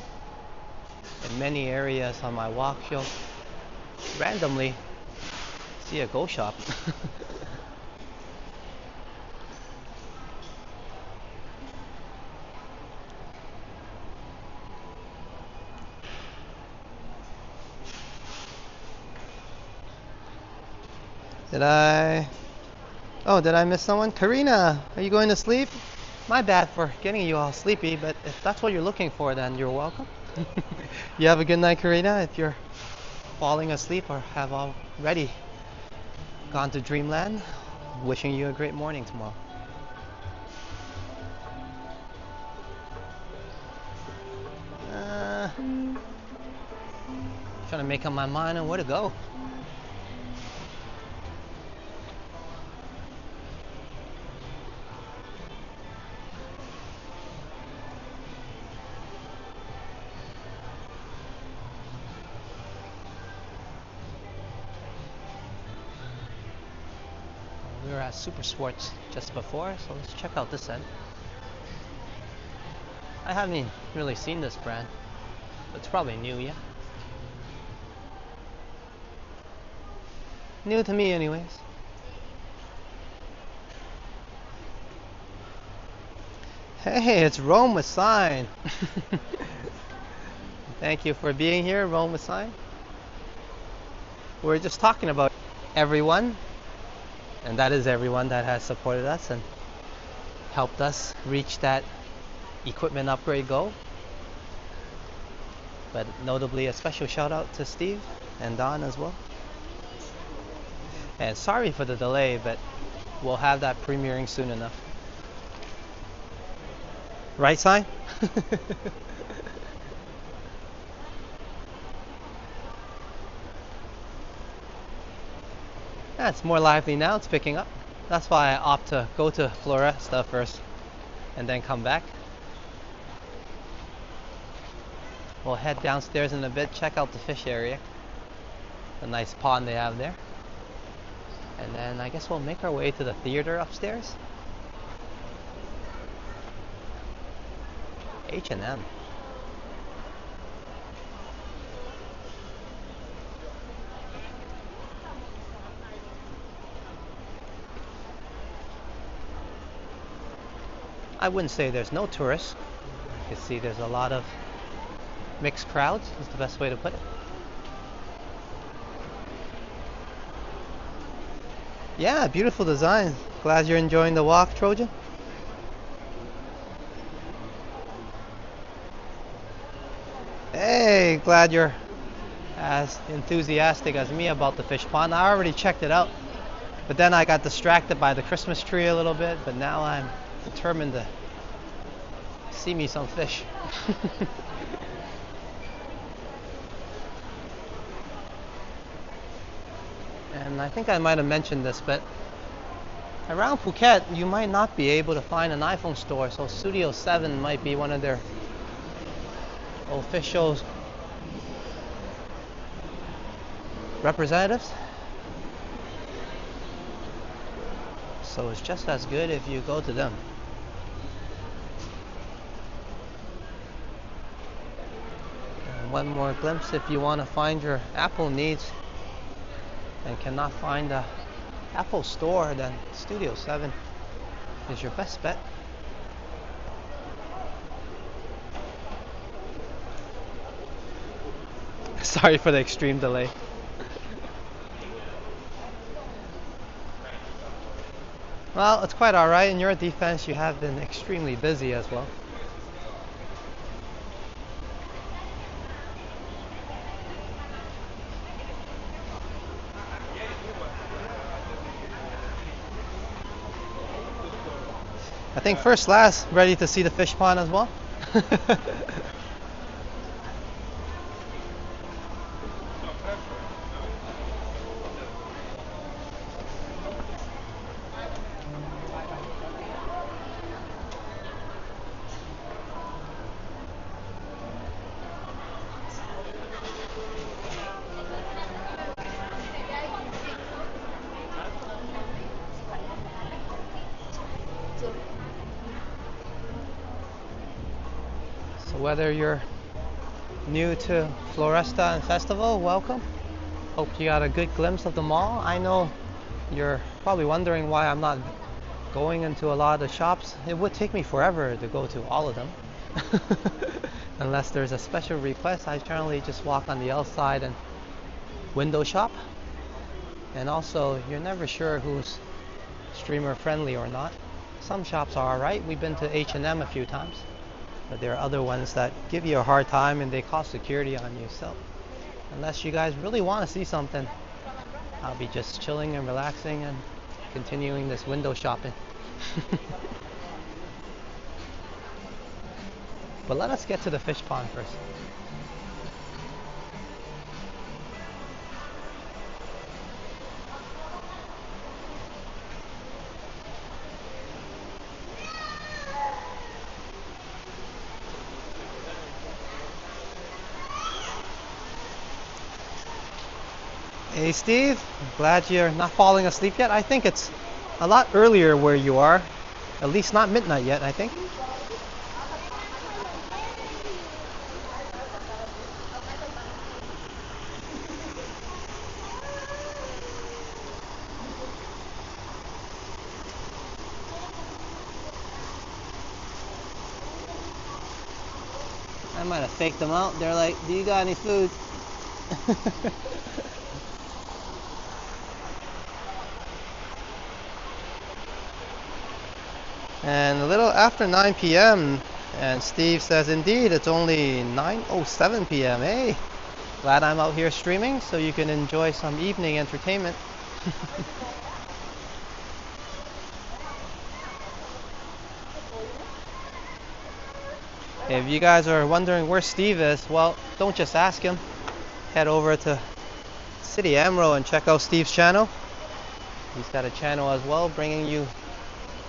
Speaker 1: In many areas on my walk, you'll randomly see a gold shop. Did I miss someone? Karina, are you going to sleep? My bad for getting you all sleepy, but if that's what you're looking for, then you're welcome. You have a good night, Karina. If you're falling asleep or have already gone to dreamland, wishing you a great morning tomorrow. Trying to make up my mind on where to go. We were at Super Sports just before, so let's check out this end. I haven't really seen this brand. It's probably new, yeah? New to me anyways. Hey, it's Rome with sign. Thank you for being here, Rome with sign. We're just talking about everyone, and that is everyone that has supported us and helped us reach that equipment upgrade goal. But notably a special shout out to Steve and Don as well. And sorry for the delay, but we'll have that premiering soon enough. Right sign? Yeah, it's more lively now, it's picking up. That's why I opt to go to Floresta first and then come back. We'll head downstairs in a bit, check out the fish area. The nice pond they have there. And then I guess we'll make our way to the theater upstairs. H&M. I wouldn't say there's no tourists. You can see there's a lot of mixed crowds, is the best way to put it. Yeah, beautiful design. Glad you're enjoying the walk, Trojan. Hey, glad you're as enthusiastic as me about the fish pond. I already checked it out, but then I got distracted by the Christmas tree a little bit, but now I'm determined to see me some fish. And I think I might have mentioned this, but around Phuket you might not be able to find an iPhone store, so Studio 7 might be one of their official representatives. So it's just as good if you go to them. And one more glimpse if you want to find your Apple needs and cannot find a Apple store, then Studio 7 is your best bet. Sorry for the extreme delay. Well, it's quite alright. In your defense, you have been extremely busy as well. I think first class, ready to see the fish pond as well. So whether you're new to Floresta and Festival, welcome. Hope you got a good glimpse of the mall. I know you're probably wondering why I'm not going into a lot of the shops. It would take me forever to go to all of them. Unless there's a special request, I generally just walk on the outside and window shop. And also, you're never sure who's streamer friendly or not. Some shops are alright. We've been to H&M a few times. But there are other ones that give you a hard time and they cost security on you. So unless you guys really want to see something, I'll be just chilling and relaxing and continuing this window shopping. But let us get to the fish pond first. Hey Steve, glad you're not falling asleep yet. I think it's a lot earlier where you are. At least not midnight yet, I think. I might have faked them out. They're like, do you got any food? And a little after 9 p.m. and Steve says, indeed, it's only 9:07 p.m. Hey, glad I'm out here streaming so you can enjoy some evening entertainment. If you guys are wondering where Steve is, well, don't just ask him. Head over to City Amro and check out Steve's channel. He's got a channel as well, bringing you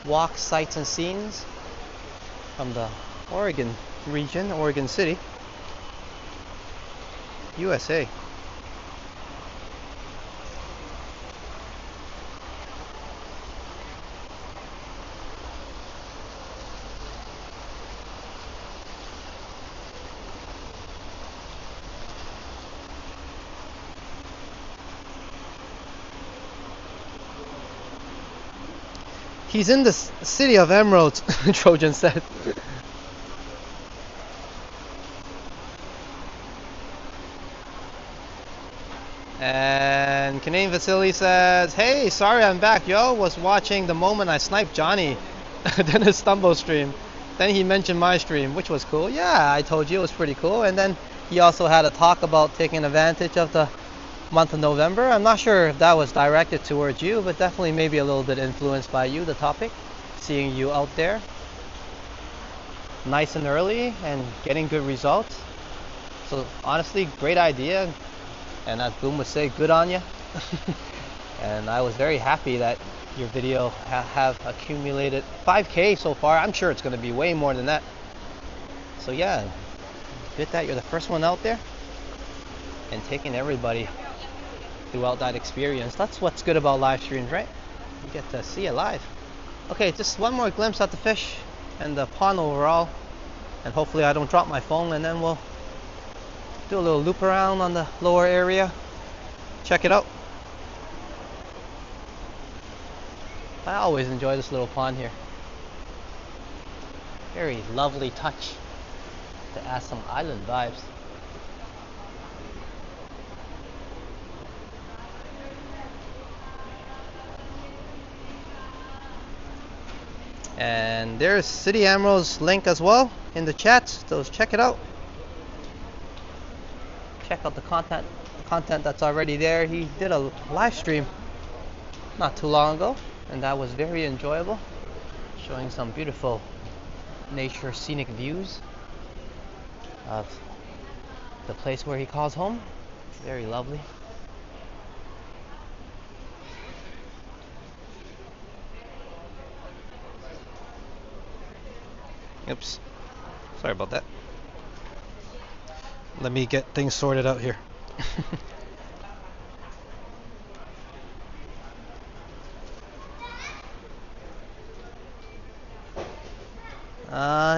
Speaker 1: walks, sights, and scenes from the Oregon region, Oregon City, USA. He's in the city of Emeralds, Trojan said. And Canadian Vasily says, hey, sorry I'm back, yo. Was watching the moment I sniped Johnny. Then his Stumbo stream. Then he mentioned my stream, which was cool. Yeah, I told you it was pretty cool. And then he also had a talk about taking advantage of the month of November. I'm not sure if that was directed towards you, but definitely maybe a little bit influenced by you, the topic. Seeing you out there nice and early and getting good results. So honestly, great idea. And as Boom would say, good on you. And I was very happy that your video have accumulated 5K so far. I'm sure it's going to be way more than that. So yeah, good that you're the first one out there and taking everybody throughout that experience. That's what's good about live streams, right? You get to see it live. Okay, just one more glimpse at the fish and the pond overall, and hopefully I don't drop my phone, and then we'll do a little loop around on the lower area, check it out. I always enjoy this little pond here. Very lovely touch to add some island vibes. And there's City Amro's link as well in the chat, so check it out. Check out the content that's already there. He did a live stream not too long ago, and that was very enjoyable, showing some beautiful nature scenic views of the place where he calls home. Very lovely. Oops, sorry about that. Let me get things sorted out here.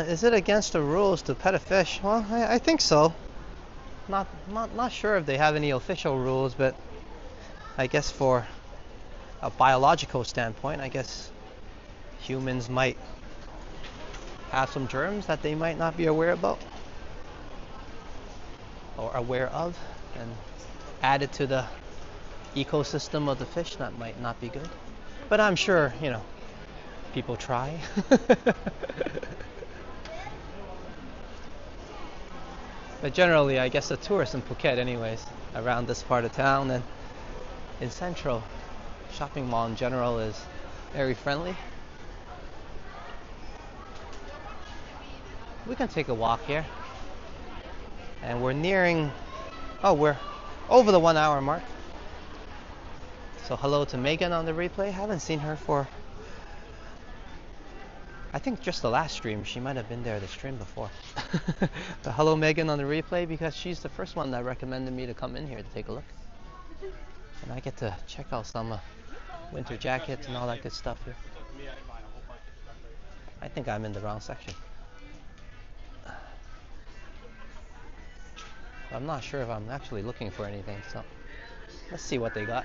Speaker 1: Is it against the rules to pet a fish? Well, I think so. Not sure if they have any official rules, but I guess for a biological standpoint, I guess humans might have some germs that they might not be aware about or aware of, and added to the ecosystem of the fish. That might not be good, but I'm sure, you know, people try. But generally, I guess the tourists in Phuket anyways, around this part of town and in Central, shopping mall in general is very friendly. We can take a walk here. And we're nearing, oh, we're over the 1 hour mark. So hello to Megan on the replay. Haven't seen her for, I think, just the last stream. She might have been there the stream before. But hello Megan on the replay, because she's the first one that recommended me to come in here to take a look. And I get to check out some winter jackets and all that good stuff here. I think I'm in the wrong section. I'm not sure if I'm actually looking for anything, so let's see what they got.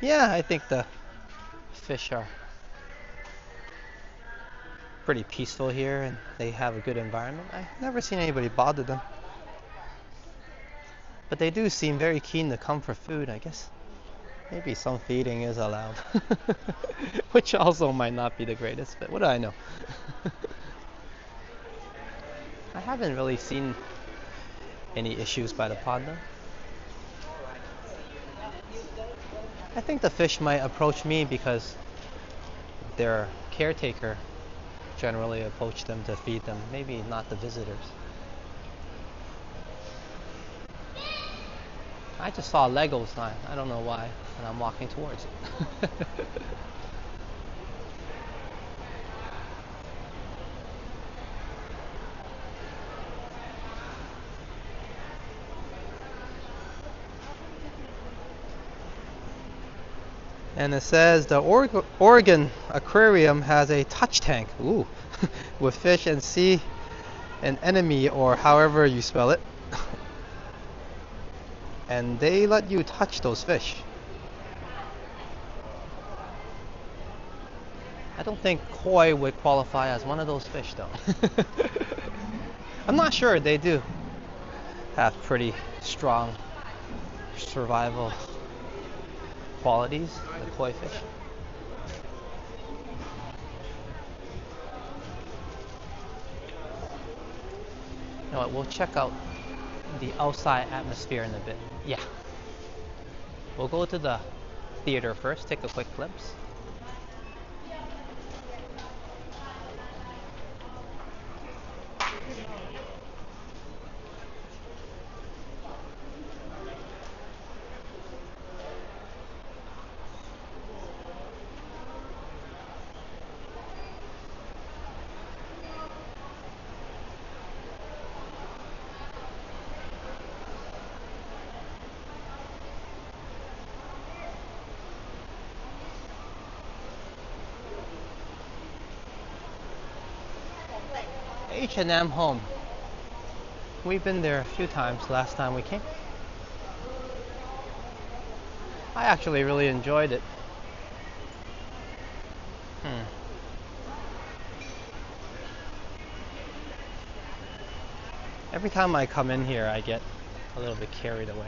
Speaker 1: Yeah, I think the fish are pretty peaceful here and they have a good environment. I've never seen anybody bother them. But they do seem very keen to come for food, I guess. Maybe some feeding is allowed. Which also might not be the greatest, but what do I know? I haven't really seen any issues by the pond though. I think the fish might approach me because their caretaker generally approach them to feed them, maybe not the visitors. I just saw a Lego sign, I don't know why, and I'm walking towards it. And it says the Oregon Aquarium has a touch tank, ooh, with fish and sea anemone, or however you spell it. And they let you touch those fish. I don't think koi would qualify as one of those fish though. I'm not sure, they do have pretty strong survival qualities, the koi fish. You know what, we'll check out the outside atmosphere in a bit. Yeah. We'll go to the theater first, take a quick glimpse. H&M Home. We've been there a few times last time we came. I actually really enjoyed it. Every time I come in here, I get a little bit carried away.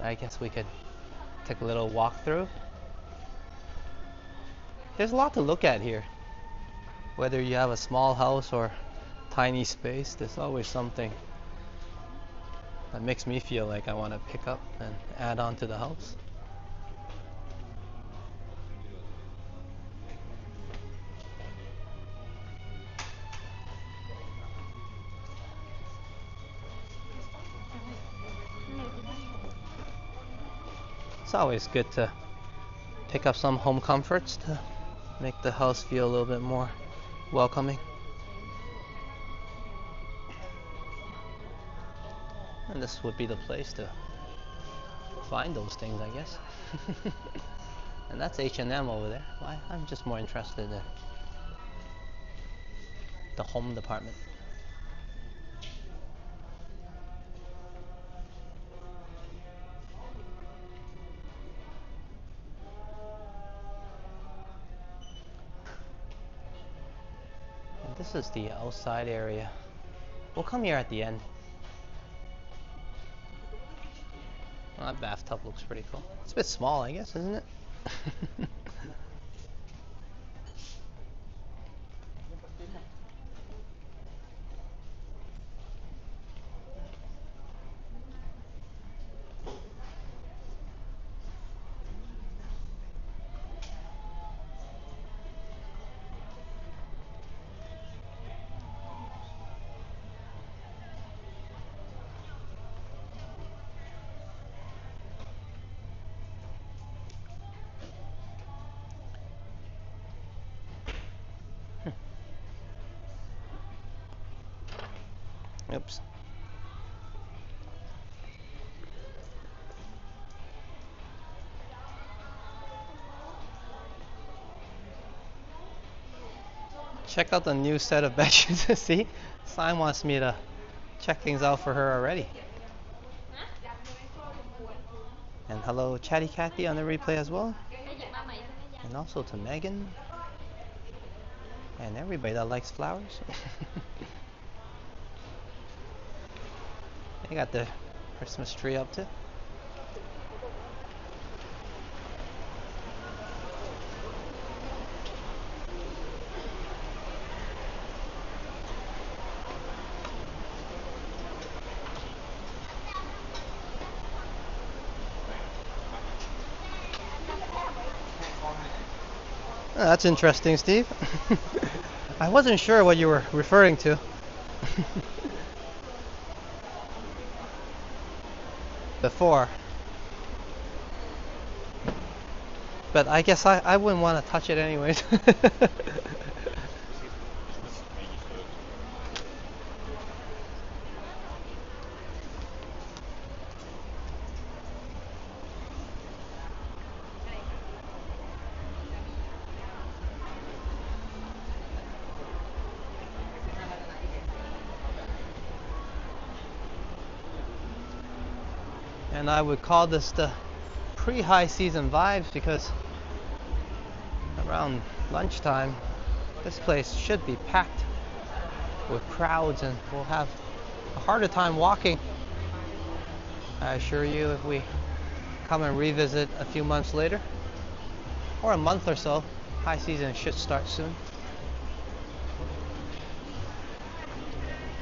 Speaker 1: I guess we could take a little walk through. There's a lot to look at here. Whether you have a small house or tiny space, there's always something that makes me feel like I want to pick up and add on to the house. It's always good to pick up some home comforts to make the house feel a little bit more welcoming. And this would be the place to find those things, I guess. And that's H&M over there. I'm just more interested in the home department. And this is the outside area. We'll come here at the end. Well, that bathtub looks pretty cool. It's a bit small, I guess, isn't it? Oops. Check out the new set of bedsheets. See? Sign wants me to check things out for her already. hello Chatty Cathy on the replay as well. And also to Megan. And everybody that likes flowers. They got the Christmas tree up too. Oh, that's interesting, Steve. I wasn't sure what you were referring to. Before. But I guess I wouldn't want to touch it anyways. And I would call this the pre-high season vibes because around lunchtime this place should be packed with crowds and we'll have a harder time walking, I assure you, if we come and revisit a few months later or a month or so. High season should start soon.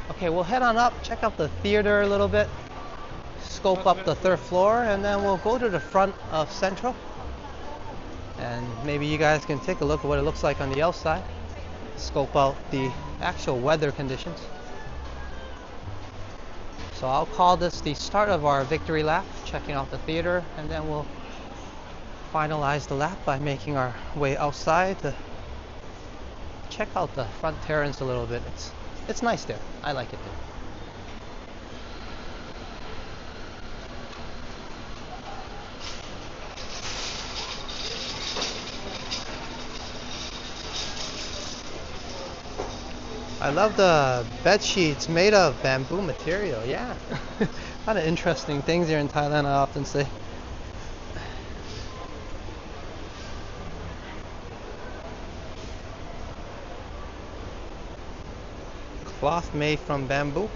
Speaker 1: Okay, we'll head on up, check out the theater a little bit, scope up the third floor, and then we'll go to the front of Central and maybe you guys can take a look at what it looks like on the outside, scope out the actual weather conditions. So I'll call this the start of our victory lap, checking out the theater, and then we'll finalize the lap by making our way outside to check out the front terrace a little bit. It's nice there. I like it there. I love the bed sheets made of bamboo material. Yeah. A lot of interesting things here in Thailand, I often say. Cloth made from bamboo.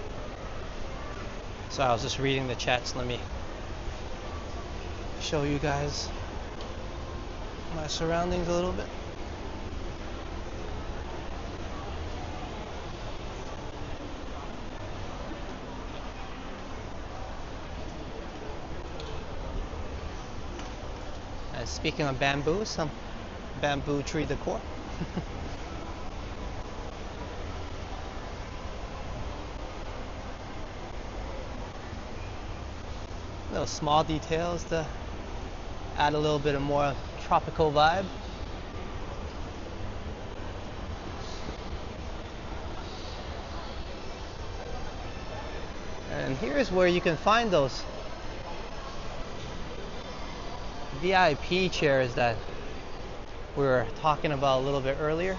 Speaker 1: So I was just reading the chats. Let me show you guys my surroundings a little bit. And speaking of bamboo, some bamboo tree decor. Little small details to add a little bit of more tropical vibe. And here's where you can find those VIP chairs that we were talking about a little bit earlier.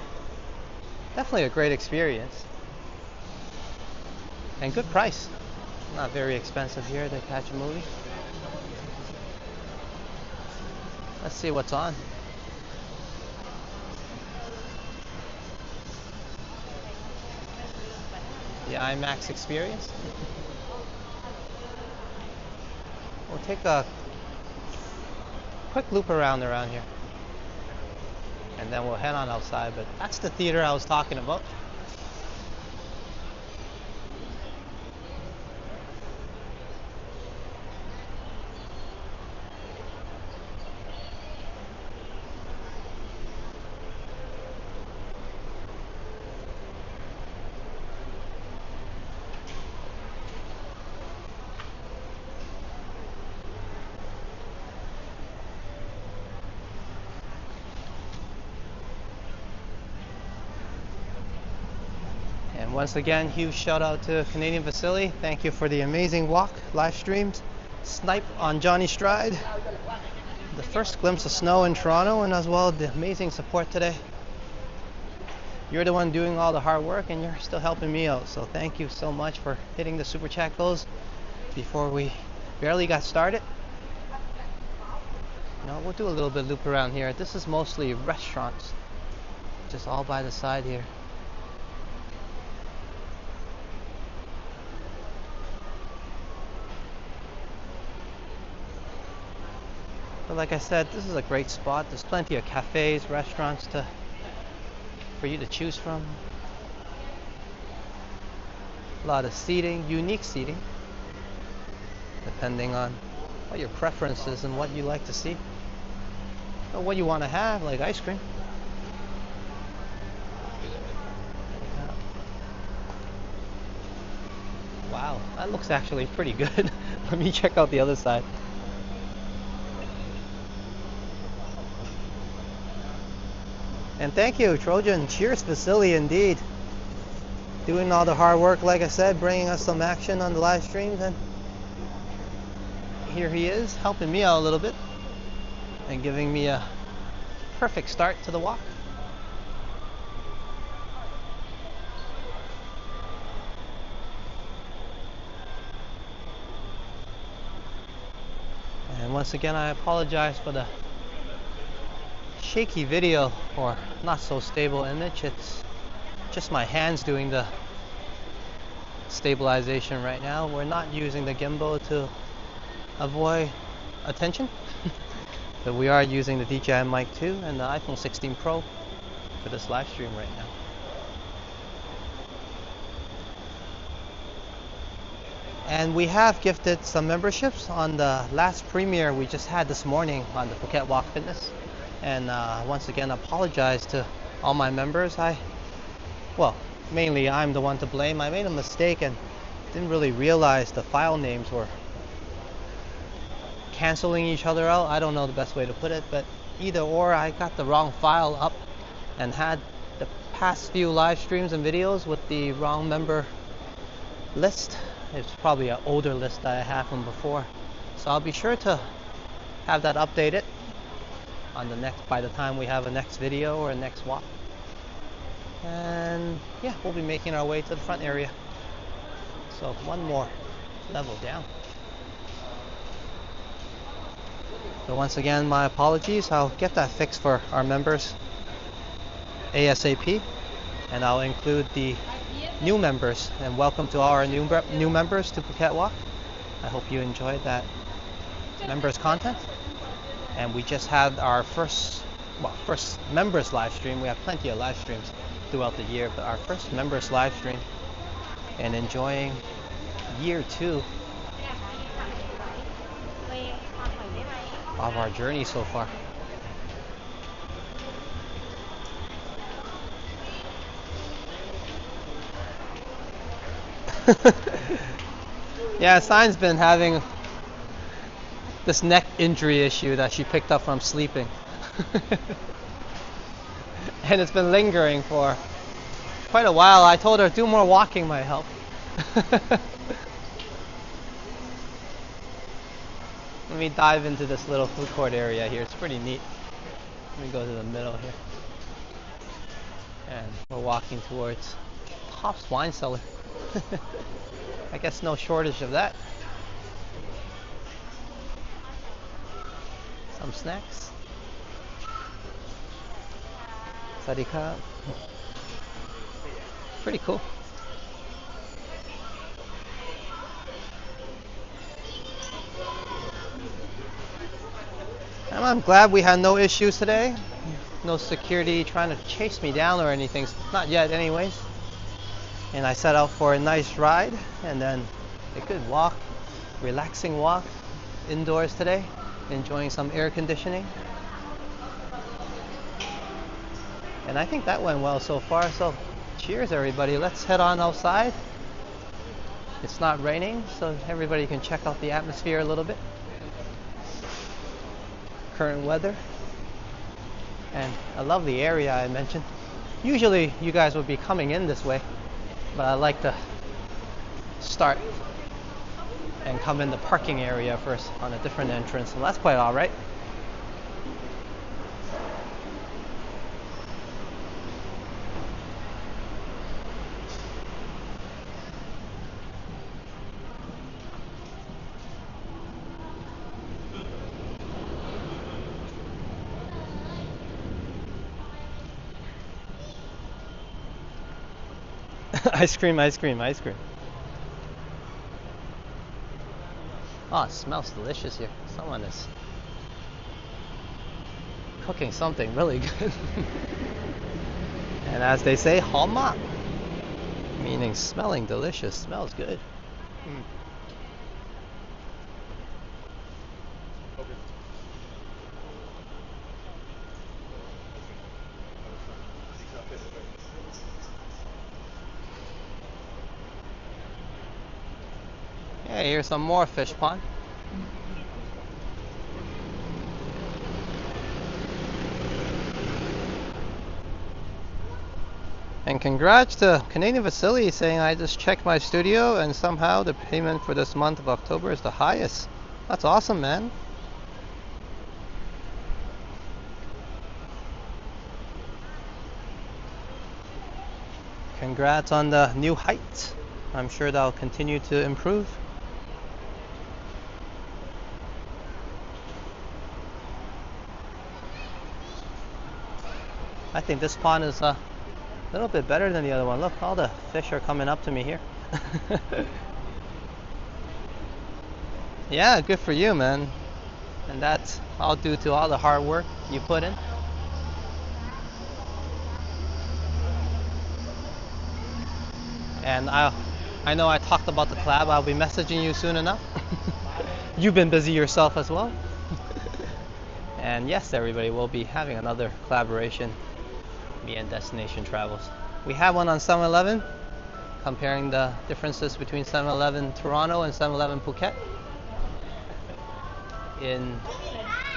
Speaker 1: Definitely a great experience and good price. Not very expensive here to catch a movie. Let's see what's on. The IMAX experience. We'll take a quick loop around here and then we'll head on outside, but that's the theater I was talking about. And once again, huge shout out to Canadian Vasily. Thank you for the amazing walk, live streams, snipe on Johnny Stride, the first glimpse of snow in Toronto, and as well the amazing support today. You're the one doing all the hard work and you're still helping me out. So thank you so much for hitting the super chat goals before we barely got started. No, we'll do a little bit loop around here. This is mostly restaurants, just all by the side here. But like I said, this is a great spot. There's plenty of cafes, restaurants for you to choose from. A lot of seating, unique seating, depending on what your preference is and what you like to see. Or what you want to have, like ice cream. Wow, that looks actually pretty good. Let me check out the other side. And thank you, Trojan. Cheers, Vasily, indeed. Doing all the hard work, like I said, bringing us some action on the live streams. And here he is, helping me out a little bit and giving me a perfect start to the walk. And once again, I apologize for the shaky video or not so stable image. It's just my hands doing the stabilization right now. We're not using the gimbal to avoid attention, but we are using the DJI Mic 2 and the iPhone 16 Pro for this live stream right now. And we have gifted some memberships on the last premiere we just had this morning on the Phuket Walk Fitness. And once again, apologize to all my members. Well, mainly I'm the one to blame. I made a mistake and didn't really realize the file names were canceling each other out. I don't know the best way to put it, but either or, I got the wrong file up and had the past few live streams and videos with the wrong member list. It's probably an older list that I have from before, so I'll be sure to have that updated on the next, by the time we have a next video or a next walk. And yeah, we'll be making our way to the front area. So one more level down. So once again, my apologies. I'll get that fixed for our members ASAP, and I'll include the new members. And welcome to all our new members to Phuket Walk. I hope you enjoyed that members content. And we just had our first members live stream. We have plenty of live streams throughout the year, but our first members live stream, and enjoying year 2 of our journey so far. Yeah, Sign's been having this neck injury issue that she picked up from sleeping. And it's been lingering for quite a while. I told her do more walking might help. Let me dive into this little food court area here. It's pretty neat. Let me go to the middle here. And we're walking towards Top's wine cellar. I guess no shortage of that. Some snacks. Sarika. Pretty cool. And I'm glad we had no issues today. No security trying to chase me down or anything. Not yet anyways. And I set out for a nice ride and then a good walk, relaxing walk indoors today, enjoying some air conditioning. And I think that went well so far, so cheers everybody. Let's head on outside. It's not raining, so everybody can check out the atmosphere a little bit. Current weather. And a lovely area I mentioned. Usually you guys would be coming in this way, but I like to start and come in the parking area first on a different entrance, so that's quite alright. Ice cream, ice cream, ice cream. Oh, it smells delicious here. Someone is cooking something really good. And as they say, homa, meaning smelling delicious, smells good. Mm. Yeah, here's some more fish pond. And congrats to Canadian Vasily saying I just checked my studio and somehow the payment for this month of October is the highest. That's awesome, man. Congrats on the new height. I'm sure that'll continue to improve. I think this pond is a little bit better than the other one. Look, all the fish are coming up to me here. Yeah, good for you, man. And that's all due to all the hard work you put in. And I know I talked about the collab. I'll be messaging you soon enough. You've been busy yourself as well. And yes, everybody, will be having another collaboration, me and Destination Travels. We have one on 7-Eleven, comparing the differences between 7-Eleven Toronto and 7-Eleven Phuket in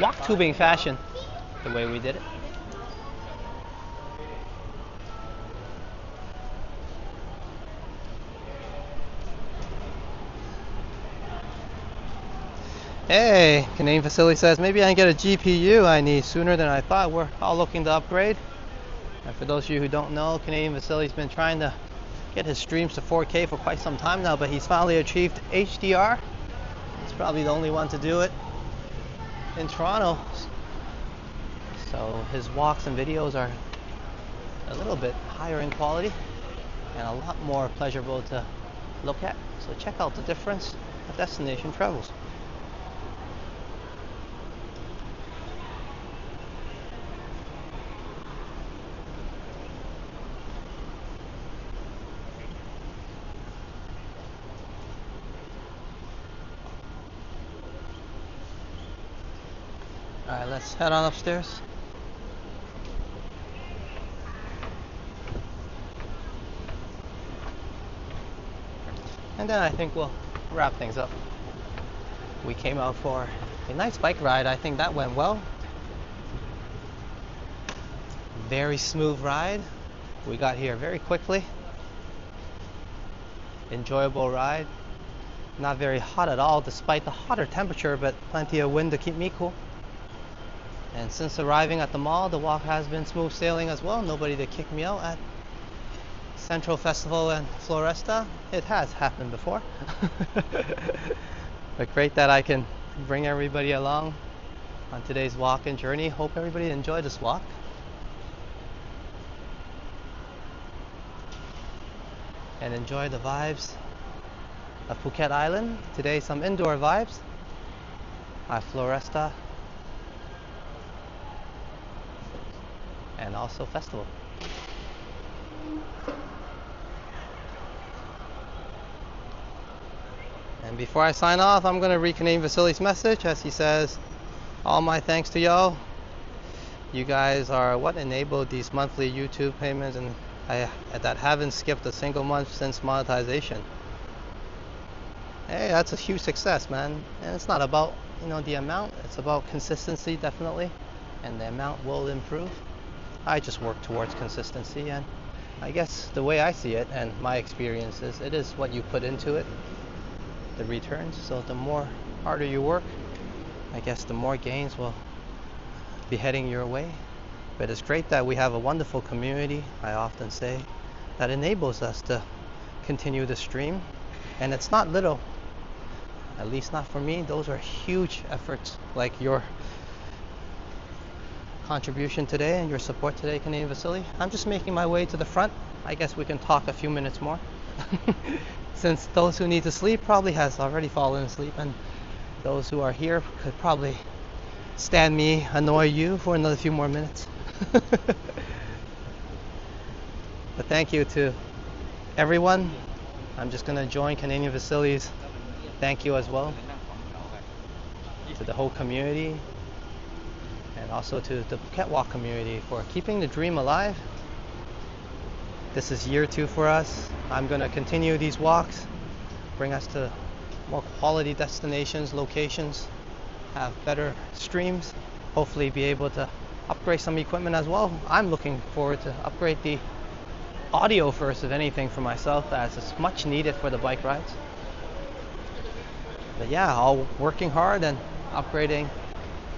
Speaker 1: walk tubing fashion, the way we did it. Hey, Canadian Facility says, maybe I can get a GPU I need sooner than I thought. We're all looking to upgrade. And for those of you who don't know, Canadian Facility's been trying to get his streams to 4K for quite some time now, but he's finally achieved HDR. He's probably the only one to do it in Toronto. So his walks and videos are a little bit higher in quality and a lot more pleasurable to look at. So check out the difference at Destination Travels. Alright, let's head on upstairs. And then I think we'll wrap things up. We came out for a nice bike ride. I think that went well. Very smooth ride. We got here very quickly. Enjoyable ride. Not very hot at all despite the hotter temperature, but plenty of wind to keep me cool. And since arriving at the mall, the walk has been smooth sailing as well. Nobody to kick me out at Central Festival and Floresta. It has happened before. But great that I can bring everybody along on today's walk and journey. Hope everybody enjoyed this walk. And enjoy the vibes of Phuket Island. Today some indoor vibes at Floresta and also festival. And before I sign off, I'm going to read Canadian Vasily's message as he says, all my thanks to y'all. You guys are what enabled these monthly YouTube payments and that haven't skipped a single month since monetization. Hey, that's a huge success, man. And it's not about, the amount. It's about consistency, definitely. And the amount will improve. I just work towards consistency, and I guess the way I see it and my experience is it is what you put into it, the returns. So the more harder you work, I guess the more gains will be heading your way. But it's great that we have a wonderful community, I often say, that enables us to continue the stream. And it's not little, at least not for me. Those are huge efforts, like your contribution today and your support today, Canadian Vasily. I'm just making my way to the front. I guess we can talk a few minutes more. Since those who need to sleep probably has already fallen asleep, and those who are here could probably stand me annoy you for another few more minutes. But thank you to everyone. I'm just going to join Canadian Vasily's thank you as well to the whole community, and also to the Phuket Walk community for keeping the dream alive. This is year 2 for us. I'm going to continue these walks, bring us to more quality destinations, locations, have better streams, hopefully be able to upgrade some equipment as well. I'm looking forward to upgrade the audio first, if anything, for myself, as it's much needed for the bike rides. But yeah, all working hard and upgrading,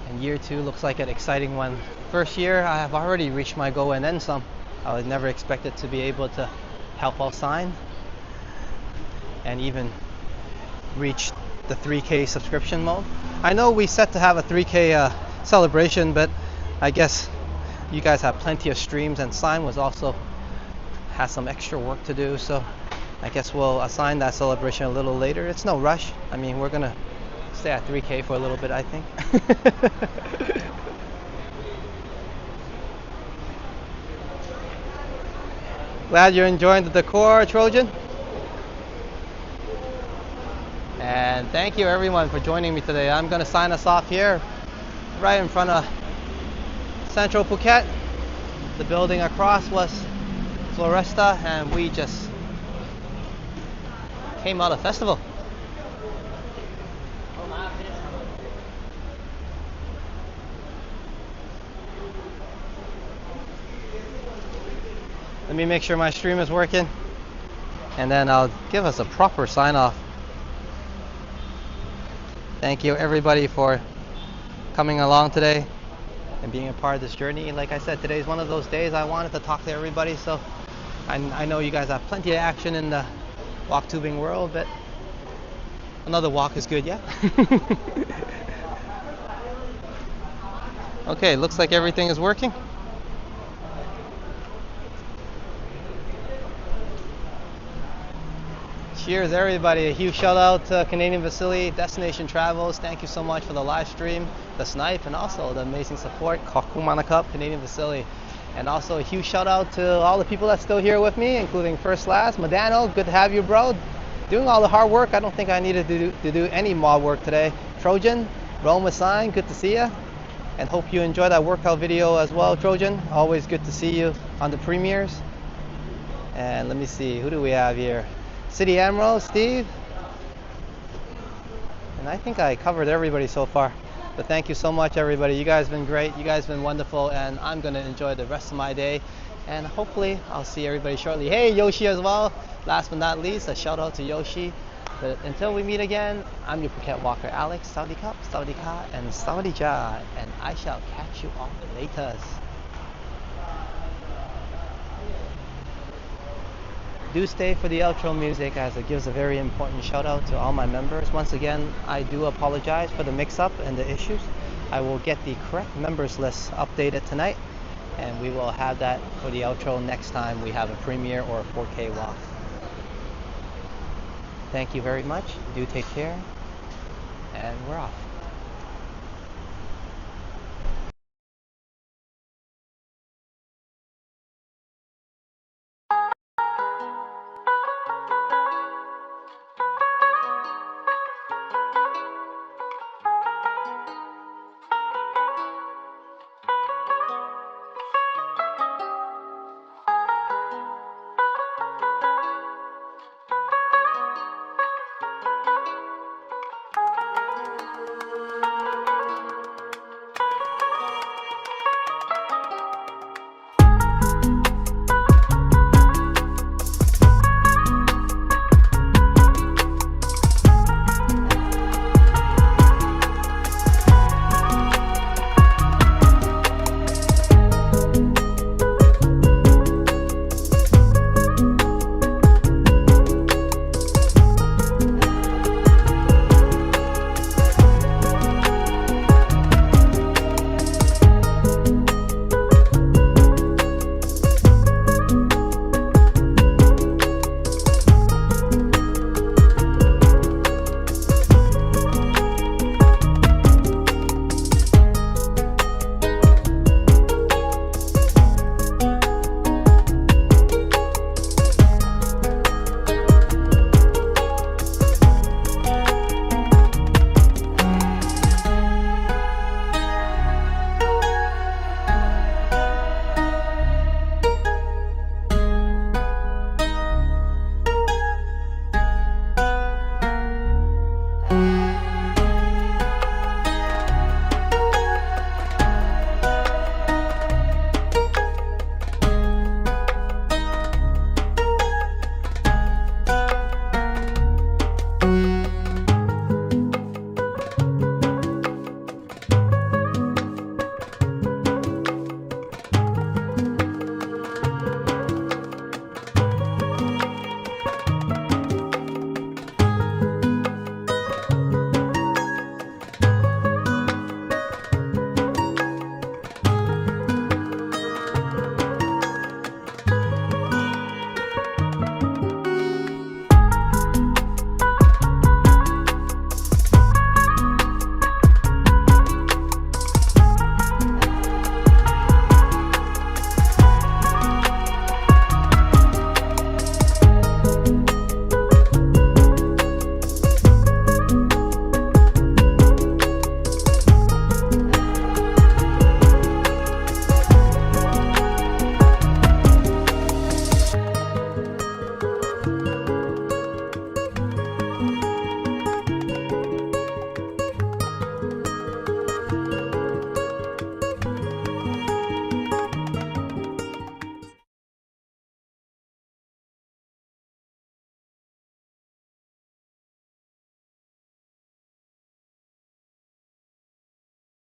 Speaker 1: and year 2 looks like an exciting one. First year I have already reached my goal and then some. I would never expected to be able to help out sign and even reach the 3K subscription mode. I know we set to have a 3K celebration, but I guess you guys have plenty of streams, and sign was also has some extra work to do, so I guess we'll assign that celebration a little later. It's no rush. I mean, we're gonna stay at 3K for a little bit, I think. Glad you're enjoying the decor, Trojan. And thank you everyone for joining me today. I'm gonna sign us off here, right in front of Central Phuket. The building across was Floresta, and we just came out of festival. Let me make sure my stream is working, and then I'll give us a proper sign off. Thank you everybody for coming along today and being a part of this journey. Like I said, today is one of those days I wanted to talk to everybody, so I know you guys have plenty of action in the walk tubing world, but another walk is good, yeah? Okay, looks like everything is working. Cheers everybody. A huge shout out to Canadian Vasily, Destination Travels. Thank you so much for the live stream, the snipe, and also the amazing support. Kakumanakap, Canadian Vasily. And also a huge shout out to all the people that's still here with me, including First Class, Madano, good to have you, bro. Doing all the hard work. I don't think I needed to do any mod work today. Trojan, Rome with Sign, good to see you. And hope you enjoy that workout video as well, Trojan. Always good to see you on the premieres. And let me see, who do we have here? City Emerald, Steve. And I think I covered everybody so far. But thank you so much, everybody. You guys have been great. You guys have been wonderful. And I'm going to enjoy the rest of my day. And hopefully I'll see everybody shortly. Hey, Yoshi as well. Last but not least, a shout out to Yoshi. But until we meet again, I'm your Phuket Walker, Alex. Sawadee Ka, and Sawadee Ja. And I shall catch you all later. Do stay for the outro music, as it gives a very important shout out to all my members. Once again, I do apologize for the mix-up and the issues. I will get the correct members list updated tonight, and we will have that for the outro next time we have a premiere or a 4K walk. Thank you very much. Do take care, and we're off.